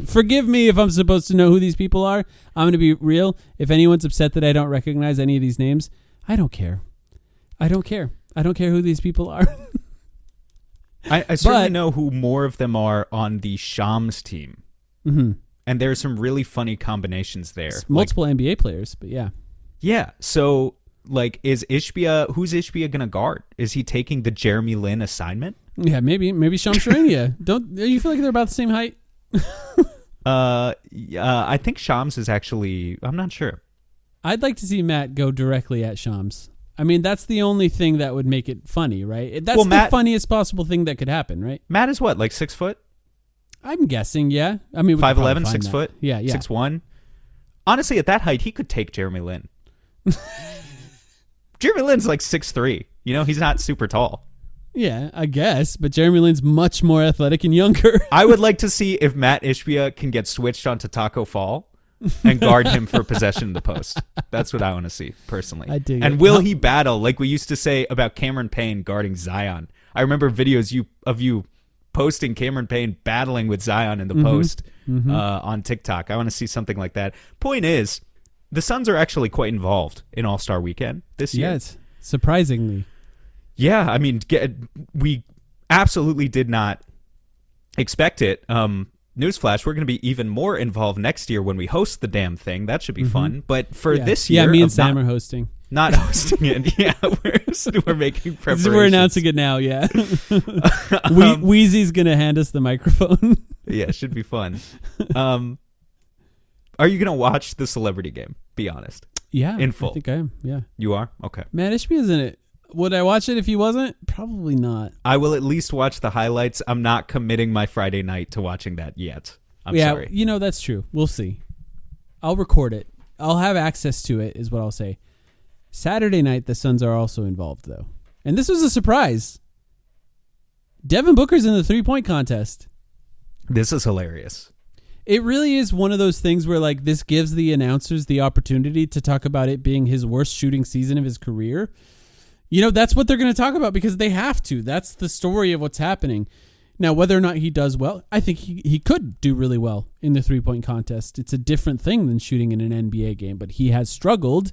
Forgive me if I'm supposed to know who these people are. I'm going to be real. If anyone's upset that I don't recognize any of these names, I don't care. I don't care who these people are. I certainly know who more of them are on the Shams team. Mm-hmm. And there's some really funny combinations there. It's multiple NBA players, but yeah. Yeah, so who's Ishbia going to guard? Is he taking the Jeremy Lin assignment? Yeah, maybe Shams Charania. Do you feel like they're about the same height? I think Shams is actually, I'm not sure. I'd like to see Matt go directly at Shams. I mean, that's the only thing that would make it funny, right? That's the funniest possible thing that could happen, right? Matt is what, like 6 foot? I'm guessing, yeah. I mean, 5'11", 6 foot? Yeah. 6'1". Honestly, at that height, he could take Jeremy Lin. Jeremy Lin's like 6'3". He's not super tall. Yeah, I guess, but Jeremy Lin's much more athletic and younger. I would like to see if Matt Ishbia can get switched onto Taco Fall and guard him for possession in the post. That's what I want to see, personally. I dig and it. Will he battle like we used to say about Cameron Payne guarding Zion? I remember videos of you posting Cameron Payne battling with Zion in the post on TikTok. I want to see something like that. Point is, the Suns are actually quite involved in All-Star Weekend this year. Yes, surprisingly. Yeah, I mean, we absolutely did not expect it. Newsflash, we're going to be even more involved next year when we host the damn thing. That should be fun. But for this year... Yeah, me and Sam are hosting. Not hosting it. Yeah, we're making preparations. We're announcing it now, yeah. Wheezy's going to hand us the microphone. Yeah, it should be fun. Are you going to watch the Celebrity Game? Be honest. Yeah. In full. I think I am, yeah. You are? Okay. Matt Ishbia is in it. Would I watch it if he wasn't? Probably not. I will at least watch the highlights. I'm not committing my Friday night to watching that yet. I'm sorry. You know, that's true. We'll see. I'll record it. I'll have access to it, is what I'll say. Saturday night, the Suns are also involved, though. And this was a surprise. Devin Booker's in the three-point contest. This is hilarious. It really is one of those things where, like, this gives the announcers the opportunity to talk about it being his worst shooting season of his career. You know, that's what they're going to talk about because they have to. That's the story of what's happening. Now, whether or not he does well, I think he could do really well in the three-point contest. It's a different thing than shooting in an NBA game, but he has struggled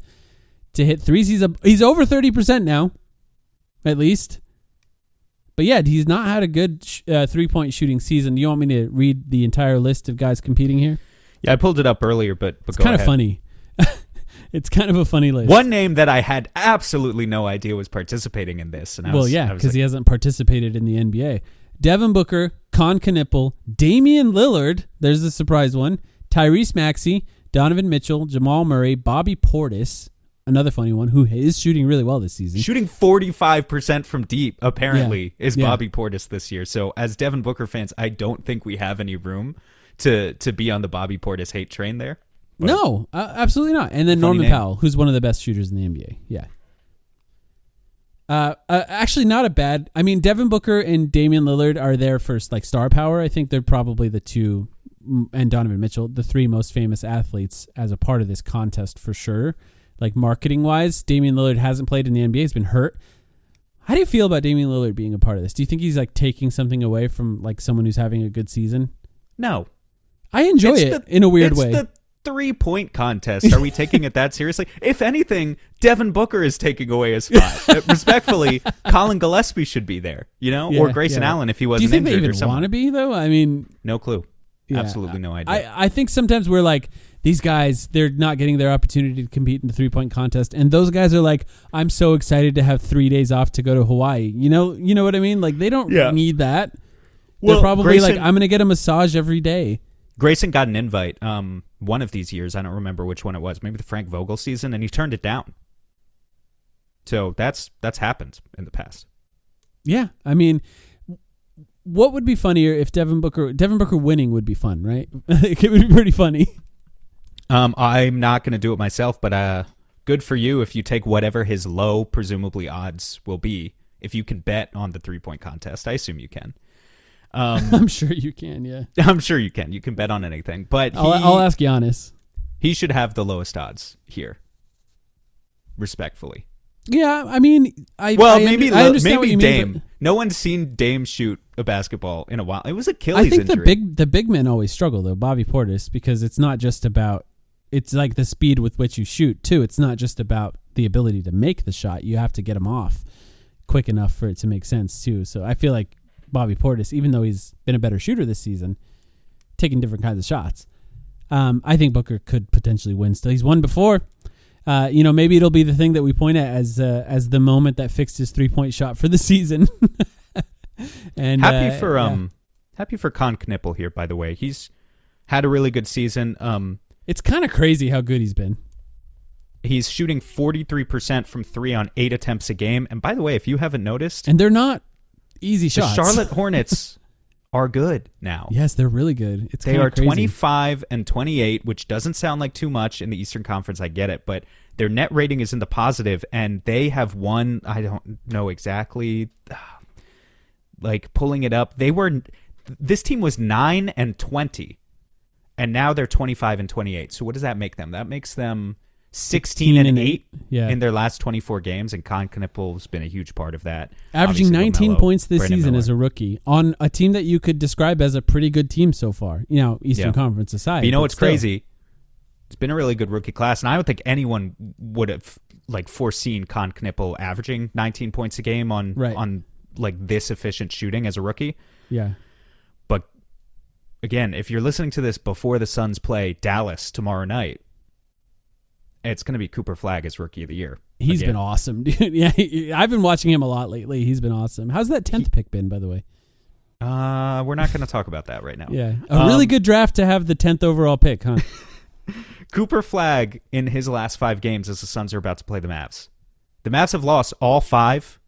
to hit threes. He's over 30% now, at least. But yeah, he's not had a good three-point shooting season. Do you want me to read the entire list of guys competing here? Yeah, I pulled it up earlier, but it's go kind of ahead. funny. It's kind of a funny list. One name that I had absolutely no idea was participating in this. And because he hasn't participated in the NBA. Devin Booker, Con Knippel, Damian Lillard, there's the surprise one, Tyrese Maxey, Donovan Mitchell, Jamal Murray, Bobby Portis, another funny one, who is shooting really well this season. Shooting 45% from deep, apparently, is Bobby Portis this year. So as Devin Booker fans, I don't think we have any room to be on the Bobby Portis hate train there. But no, absolutely not. And then Norman Powell, who's one of the best shooters in the NBA. Yeah. Actually, not a bad. I mean, Devin Booker and Damian Lillard are there for like star power. I think they're probably the two, and Donovan Mitchell, the three most famous athletes as a part of this contest for sure. Like marketing wise, Damian Lillard hasn't played in the NBA. He's been hurt. How do you feel about Damian Lillard being a part of this? Do you think he's like taking something away from like someone who's having a good season? No, I enjoy it in a weird way. It's the 3-point contest. Are we taking it that seriously? If anything, Devin Booker is taking away his spot. Respectfully, Colin Gillespie should be there, or Grayson Allen if he wasn't injured. Do you think they even want to be though? I mean, no clue. Yeah, absolutely no idea. I think sometimes we're like, these guys, they're not getting their opportunity to compete in the 3-point contest, and those guys are like, I'm so excited to have 3 days off to go to Hawaii. You know what I mean? Like they don't need that. They're probably Grayson, like, I'm going to get a massage every day. Grayson got an invite one of these years. I don't remember which one it was. Maybe the Frank Vogel season, and he turned it down. So that's happened in the past. Yeah, I mean, what would be funnier if Devin Booker winning would be fun, right? It would be pretty funny. I'm not going to do it myself, but good for you if you take whatever his low, presumably odds will be. If you can bet on the 3-point contest, I assume you can. I'm sure you can, yeah. I'm sure you can. You can bet on anything. But I'll ask Giannis. He should have the lowest odds here, respectfully. Yeah, I mean, I understand what you Dame. mean, no one's seen Dame shoot a basketball in a while. It was Achilles injury. I think the big men always struggle, though, Bobby Portis, because it's not just about, it's like the speed with which you shoot, too. It's not just about the ability to make the shot. You have to get him off quick enough for it to make sense, too. So I feel like Bobby Portis, even though he's been a better shooter this season, taking different kinds of shots. I think Booker could potentially win still. He's won before. Maybe it'll be the thing that we point at as the moment that fixed his 3-point shot for the season. And happy for Con Knippel here, by the way. He's had a really good season. It's kind of crazy how good he's been. He's shooting 43% from 3 on 8 attempts a game. And by the way, if you haven't noticed, and they're not easy shots. The Charlotte Hornets are good now. Yes, they're really good. They are 25 and 28, which doesn't sound like too much in the Eastern Conference. I get it, but their net rating is in the positive, and they have won. I don't know exactly. Like pulling it up, this team was 9 and 20, and now they're 25 and 28. So what does that make them? That makes them 16 and 8 in their last 24 games, and Con Knippel's been a huge part of that. Averaging 19 points this season as a rookie on a team that you could describe as a pretty good team so far. Eastern Conference aside. But what's crazy? It's been a really good rookie class, and I don't think anyone would have foreseen Con Knippel averaging 19 points a game on this efficient shooting as a rookie. Yeah. But again, if you're listening to this before the Suns play Dallas tomorrow night, it's going to be Cooper Flagg as Rookie of the Year. He's been awesome, dude. Yeah, I've been watching him a lot lately. He's been awesome. How's that 10th pick been, by the way? We're not going to talk about that right now. Yeah, a really good draft to have the 10th overall pick, huh? Cooper Flagg, in his last 5 games as the Suns are about to play the Mavs, The Mavs have lost all 5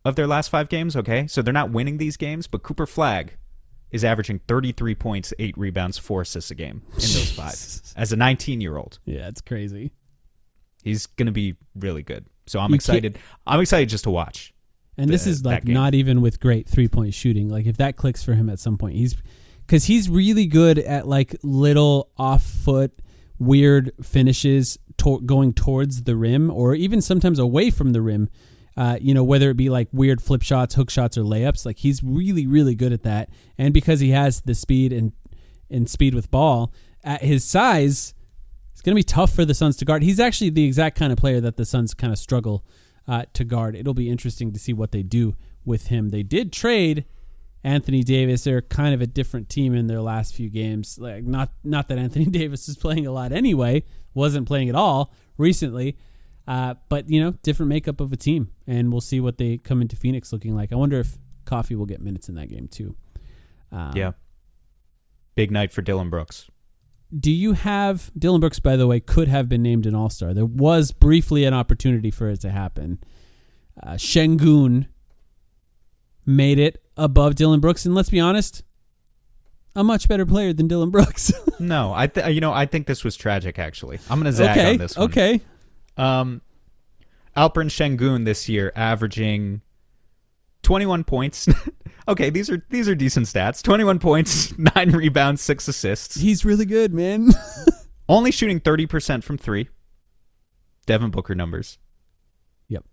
of their last 5 games, okay? So they're not winning these games, but Cooper Flagg is averaging 33 points, 8 rebounds, 4 assists a game in those 5 as a 19-year-old. Yeah, it's crazy. He's going to be really good. So I'm excited. I'm excited just to watch. And this is like not even with great 3-point shooting. Like if that clicks for him at some point, because he's really good at like little off foot, weird finishes going towards the rim or even sometimes away from the rim. Whether it be like weird flip shots, hook shots, or layups, like he's really, really good at that. And because he has the speed and speed with ball at his size, it's going to be tough for the Suns to guard. He's actually the exact kind of player that the Suns kind of struggle to guard. It'll be interesting to see what they do with him. They did trade Anthony Davis. They're kind of a different team in their last few games. Like not that Anthony Davis is playing a lot anyway, wasn't playing at all recently. But, different makeup of a team, and we'll see what they come into Phoenix looking like. I wonder if Coffey will get minutes in that game, too. Yeah. Big night for Dillon Brooks. Do you have... Dillon Brooks, by the way, could have been named an All-Star. There was briefly an opportunity for it to happen. Şengün made it above Dillon Brooks, and let's be honest, a much better player than Dillon Brooks. No, I think this was tragic, actually. I'm going to zag on this one. Okay. Alperen Şengün this year averaging 21 points. Okay, these are decent stats. 21 points, 9 rebounds, 6 assists. He's really good, man. Only shooting 30% from 3. Devin Booker numbers. Yep.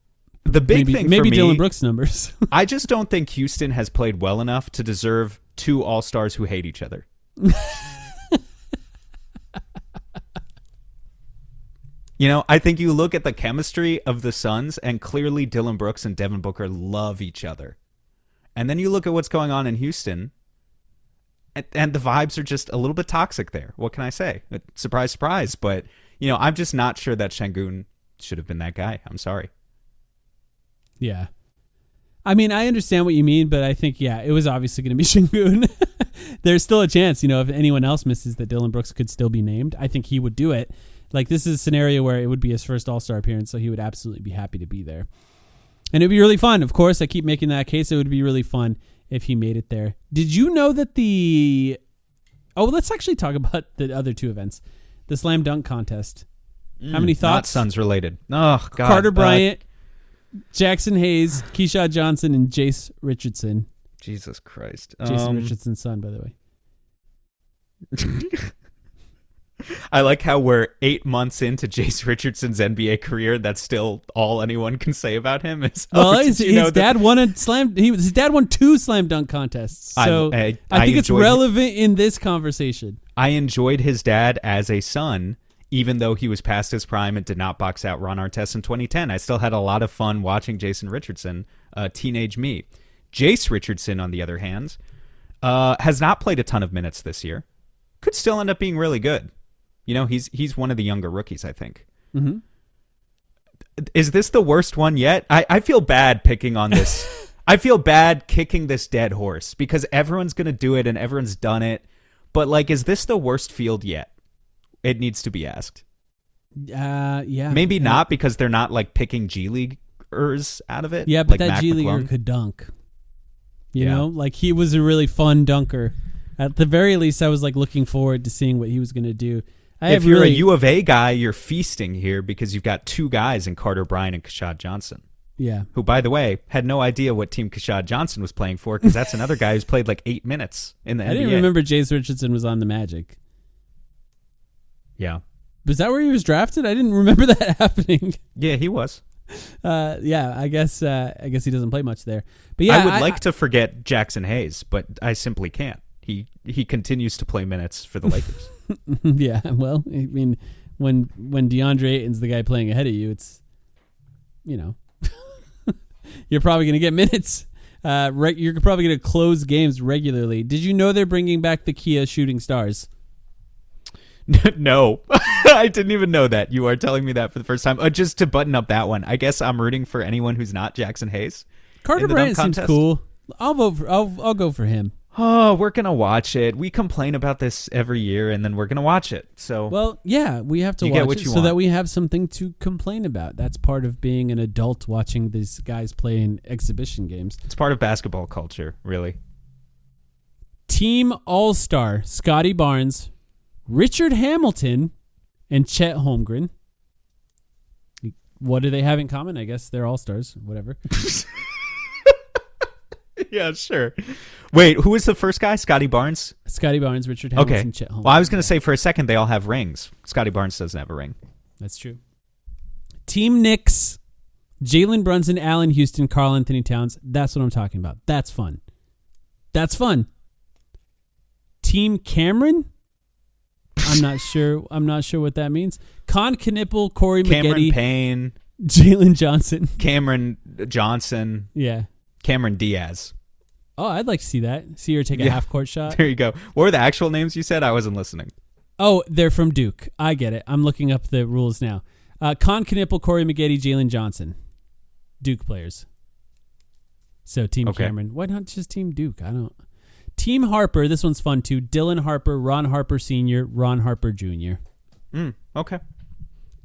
The big thing for me, maybe Dillon Brooks numbers. I just don't think Houston has played well enough to deserve 2 All-Stars who hate each other. I think you look at the chemistry of the Suns, and clearly Dillon Brooks and Devin Booker love each other. And then you look at what's going on in Houston, and the vibes are just a little bit toxic there. What can I say? Surprise, surprise. But, I'm just not sure that Şengün should have been that guy. I'm sorry. Yeah. I mean, I understand what you mean, but I think, it was obviously going to be Şengün. There's still a chance, if anyone else misses, that Dillon Brooks could still be named. I think he would do it. Like, this is a scenario where it would be his first All-Star appearance, so he would absolutely be happy to be there. And it would be really fun. Of course, I keep making that case. It would be really fun if he made it there. Did you know that let's actually talk about the other 2 events. The Slam Dunk Contest. How many thoughts? Not Suns related. Oh, God. Carter Bryant, Jackson Hayes, Keyshawn Johnson, and Jace Richardson. Jesus Christ. Jason Richardson's son, by the way. I like how we're 8 months into Jace Richardson's NBA career. That's still all anyone can say about him. Is, his dad won his dad won 2 slam dunk contests. So I think it's relevant in this conversation. I enjoyed his dad as a son, even though he was past his prime and did not box out Ron Artest in 2010. I still had a lot of fun watching Jason Richardson, teenage me. Jace Richardson, on the other hand, has not played a ton of minutes this year. Could still end up being really good. He's one of the younger rookies, I think. Mm-hmm. Is this the worst one yet? I feel bad picking on this. I feel bad kicking this dead horse because everyone's going to do it and everyone's done it. But, is this the worst field yet? It needs to be asked. Yeah. Maybe not because they're not, picking G Leaguers out of it. Yeah, but that G Leaguer could dunk. You know? He was a really fun dunker. At the very least, I was, looking forward to seeing what he was going to do. If you're a U of A guy, you're feasting here because you've got 2 guys in Carter Bryant and Keyshawn Johnson. Yeah. Who, by the way, had no idea what team Keyshawn Johnson was playing for because that's another guy who's played 8 minutes in the NBA. I didn't remember Jace Richardson was on the Magic. Yeah. Was that where he was drafted? I didn't remember that happening. Yeah, he was. I guess he doesn't play much there. But yeah, I would like to forget Jackson Hayes, but I simply can't. He continues to play minutes for the Lakers. Yeah, well, I mean, when DeAndre Ayton's the guy playing ahead of you, it's, you're probably going to get minutes. You're probably going to close games regularly. Did you know they're bringing back the Kia Shooting Stars? No, I didn't even know that. You are telling me that for the first time. Just to button up that one, I guess I'm rooting for anyone who's not Jackson Hayes. Carter Bryant seems cool. I'll go for him. Oh, we're going to watch it. We complain about this every year, and then we're going to watch it. So, well, yeah, we have to You watch get what it you so want. that we have something to complain about. That's part of being an adult watching these guys play in exhibition games. it's part of basketball culture, really. Team All-Star, Scotty Barnes, Richard Hamilton, and Chet Holmgren. What do they have in common? I guess they're All-Stars, whatever. Yeah, sure. Wait, who was the first guy? Scotty Barnes? Scotty Barnes, Richard Hamilton, Okay. Chet Holmgren. Well, I was going to say for a second they all have rings. Scotty Barnes doesn't have a ring. That's true. Team Knicks, Jalen Brunson, Allen Houston, Karl Anthony Towns. That's what I'm talking about. That's fun. That's fun. Team Cameron? I'm not sure. I'm not sure what that means. Con Knipple, Corey Cameron Maggette, Payne, Jalen Johnson. Cameron Johnson, Yeah. Cameron Diaz. Oh, I'd like to see that. See her take a Yeah. half-court shot. There you go. What were the actual names you said? I wasn't listening. Oh, they're from Duke. I get it. I'm looking up the rules now. Con Knipple, Corey Maggette, Jalen Johnson. Duke players. So Team Okay. Cameron. Why not just Team Duke? I don't. Team Harper. This one's fun too. Dylan Harper, Ron Harper Sr., Ron Harper Jr. Okay.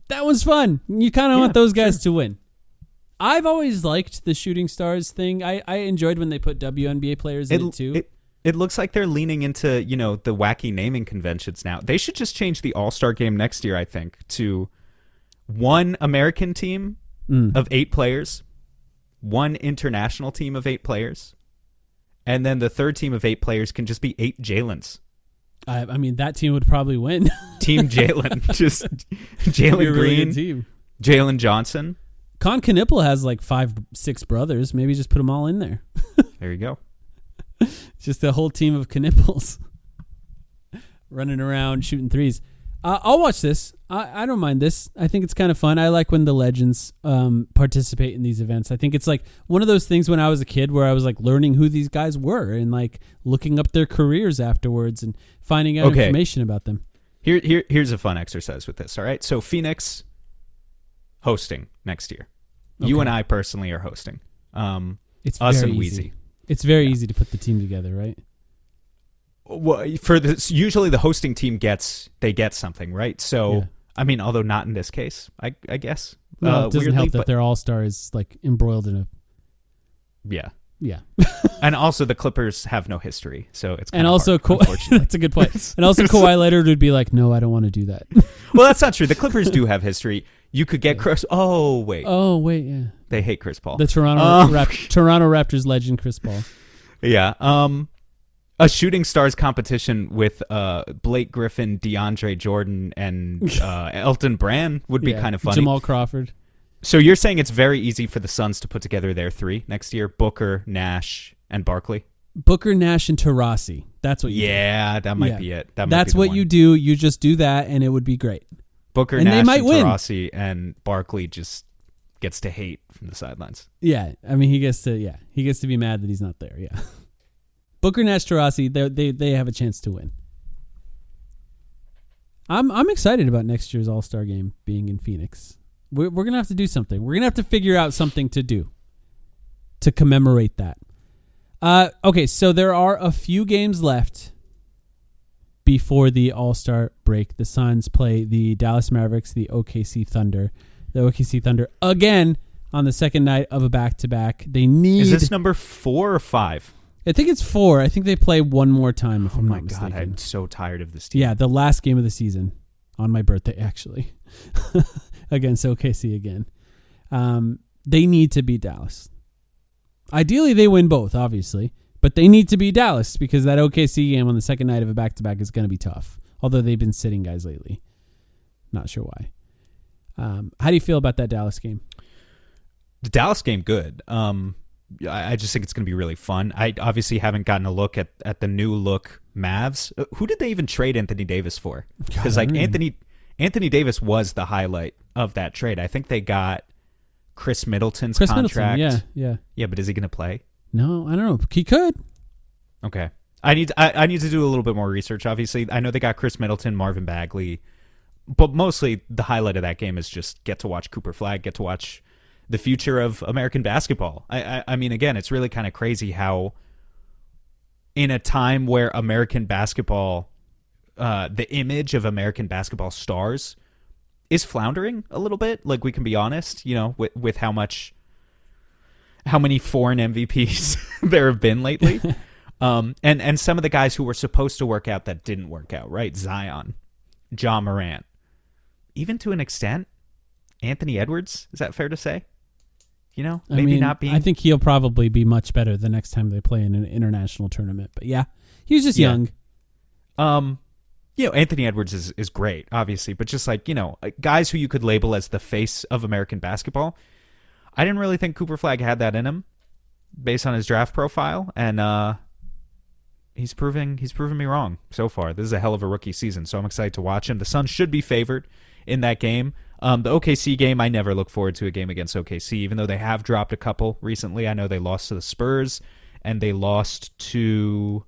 That one's fun. You kind of want those guys to win. I've always liked the Shooting Stars thing. I enjoyed when they put WNBA players in it too. It looks like they're leaning into, the wacky naming conventions now. They should just change the All-Star game next year, I think, to one American team of 8 players, one international team of 8 players, and then the third team of 8 players can just be 8 Jalens. I mean, that team would probably win. Team Jalen. Just Be Jalen a really good Green, team. Jalen Johnson. Con Knipple has like 5-6 brothers. Maybe just put them all in there. There you go. Just a whole team of Knipples running around shooting threes. I'll watch this. I don't mind this. I think it's kind of fun. I like when the legends participate in these events. I think it's like one of those things when I was a kid where I was like learning who these guys were and like looking up their careers afterwards and finding out information about them. Here's a fun exercise with this. All right. So Phoenix hosting next year. You Okay. and I personally are hosting. It's us very and easy. Wheezy. It's very easy to put the team together, right? Well, for this, usually the hosting team gets something, right? So Yeah. I mean, although not in this case, I guess. Well, it doesn't weirdly, help that but- their all-star is like embroiled in a Yeah. yeah. And also the Clippers have no history, so it's And kinda also hard, unfortunately. that's a good point. And also Kawhi Leonard would be like, "No, I don't want to do that." Well, that's not true. The Clippers do have history. You could get Chris. Oh wait, Oh, wait, yeah. they hate Chris Paul. The Toronto Raptors legend Chris Paul. Yeah. A Shooting Stars competition with Blake Griffin, DeAndre Jordan, and Elton Brand would be Yeah. kind of funny. Jamal Crawford. So you're saying it's very easy for the Suns to put together their 3 next year: Booker, Nash, and Barkley. Booker, Nash, and Taurasi. That's what you do. Yeah, that might Yeah. be it. That might That's be the what one. you do. You just do that, and it would be great. Booker, and Nash, they might and win. Taurasi, and Barkley just gets to hate from the sidelines. Yeah, I mean, he gets to be mad that he's not there. Yeah. Booker, Nash, Taurasi, they have a chance to win. I'm excited about next year's All-Star game being in Phoenix. We're going to have to do something. We're going to have to figure out something to do to commemorate that. Okay, so there are a few games left before the All-Star break. The Suns play the Dallas Mavericks, the OKC Thunder. The OKC Thunder, again, on the second night of a back-to-back. They need... Is this number 4 or 5? I think it's 4. I think they play one more time, if Oh I'm my not god, mistaken. I'm so tired of this team. Yeah, the last game of the season on my birthday, actually, against OKC again. They need to beat Dallas. Ideally, they win both, obviously, but they need to beat Dallas because that OKC game on the second night of a back-to-back is going to be tough. Although they've been sitting guys lately, not sure why. How do you feel about that Dallas game? The Dallas game, good. I just think it's going to be really fun. I obviously haven't gotten a look at the new look Mavs. Who did they even trade Anthony Davis for? Because like Anthony Davis was the highlight of that trade. I think they got Chris Middleton's contract. Yeah. But is he going to play? No, I don't know. He could. Okay. I need to do a little bit more research. Obviously, I know they got Chris Middleton, Marvin Bagley, but mostly the highlight of that game is just get to watch Cooper Flagg, get to watch the future of American basketball. I mean, again, it's really kind of crazy how in a time where American basketball, the image of American basketball stars is floundering a little bit. Like, we can be honest, with how many foreign MVPs there have been lately. And some of the guys who were supposed to work out that didn't work out, right? Zion, Ja Morant, even to an extent, Anthony Edwards. Is that fair to say? Not being. I think he'll probably be much better the next time they play in an international tournament. But yeah, he's just young. Anthony Edwards is great, obviously, but just like, guys who you could label as the face of American basketball. I didn't really think Cooper Flagg had that in him based on his draft profile, and he's proving me wrong so far. This is a hell of a rookie season, so I'm excited to watch him. The Suns should be favored in that game. The OKC game, I never look forward to a game against OKC, even though they have dropped a couple recently. I know they lost to the Spurs, and they lost to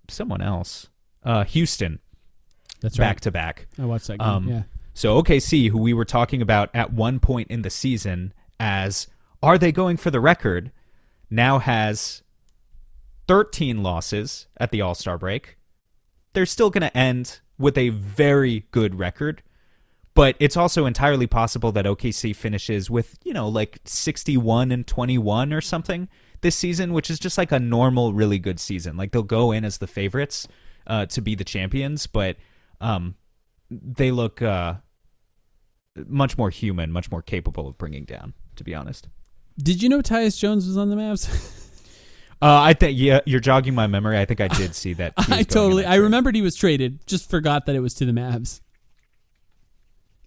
someone else, Houston. That's right. Back to back. I watched that game, yeah. So OKC, who we were talking about at one point in the season as, are they going for the record, now has 13 losses at the All-Star break. They're still going to end with a very good record, but it's also entirely possible that OKC finishes with, like 61-21 or something this season, which is just like a normal, really good season. Like, they'll go in as the favorites to be the champions, but they look much more human, much more capable of bringing down, to be honest. Did you know Tyus Jones was on the Mavs? I think, you're jogging my memory. I think I did see that. I remembered he was traded. Just forgot that it was to the Mavs.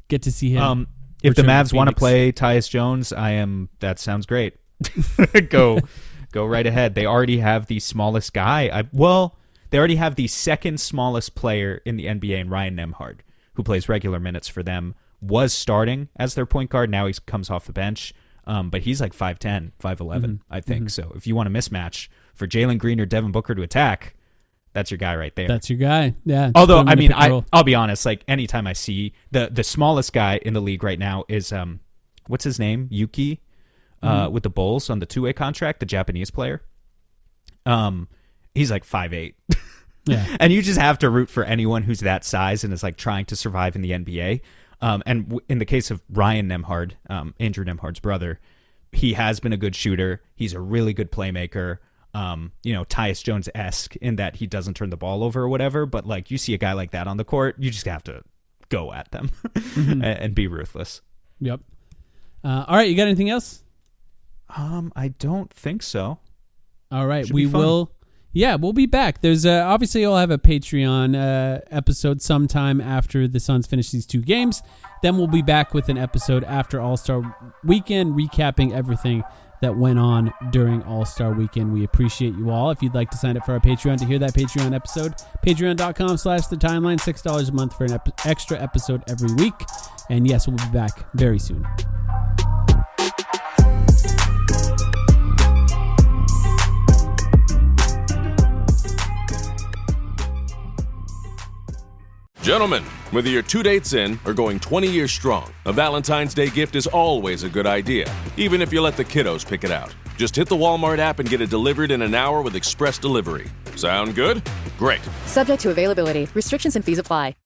Get to see him. If the Mavs want to play Tyus Jones, that sounds great. Go right ahead. They already have the smallest guy. They already have the second smallest player in the NBA in Ryan Nembhard, who plays regular minutes for them, was starting as their point guard. Now he comes off the bench. But he's like 5'10", 5'11", I think. Mm-hmm. So if you want a mismatch for Jalen Green or Devin Booker to attack, that's your guy right there. That's your guy, yeah. Although, I'll be honest, like, anytime I see the smallest guy in the league right now is, what's his name? Yuki, with the Bulls on the two-way contract, the Japanese player. He's like 5'8". Yeah. And you just have to root for anyone who's that size and is like trying to survive in the NBA. In the case of Ryan Nembhard, Andrew Nembhard's brother, he has been a good shooter. He's a really good playmaker. Tyus Jones-esque in that he doesn't turn the ball over or whatever. But like, you see a guy like that on the court, you just have to go at them and be ruthless. Yep. All right, you got anything else? I don't think so. All right, we will. Yeah, we'll be back. There's obviously you'll have a Patreon episode sometime after the Suns finish these two games. Then we'll be back with an episode after All-Star Weekend, recapping everything that went on during All-Star Weekend. We appreciate you all. If you'd like to sign up for our Patreon to hear that Patreon episode, patreon.com/thetimeline, $6 a month for an extra episode every week. And yes, we'll be back very soon. Gentlemen, whether you're 2 dates in or going 20 years strong, a Valentine's Day gift is always a good idea, even if you let the kiddos pick it out. Just hit the Walmart app and get it delivered in an hour with express delivery. Sound good? Great. Subject to availability. Restrictions and fees apply.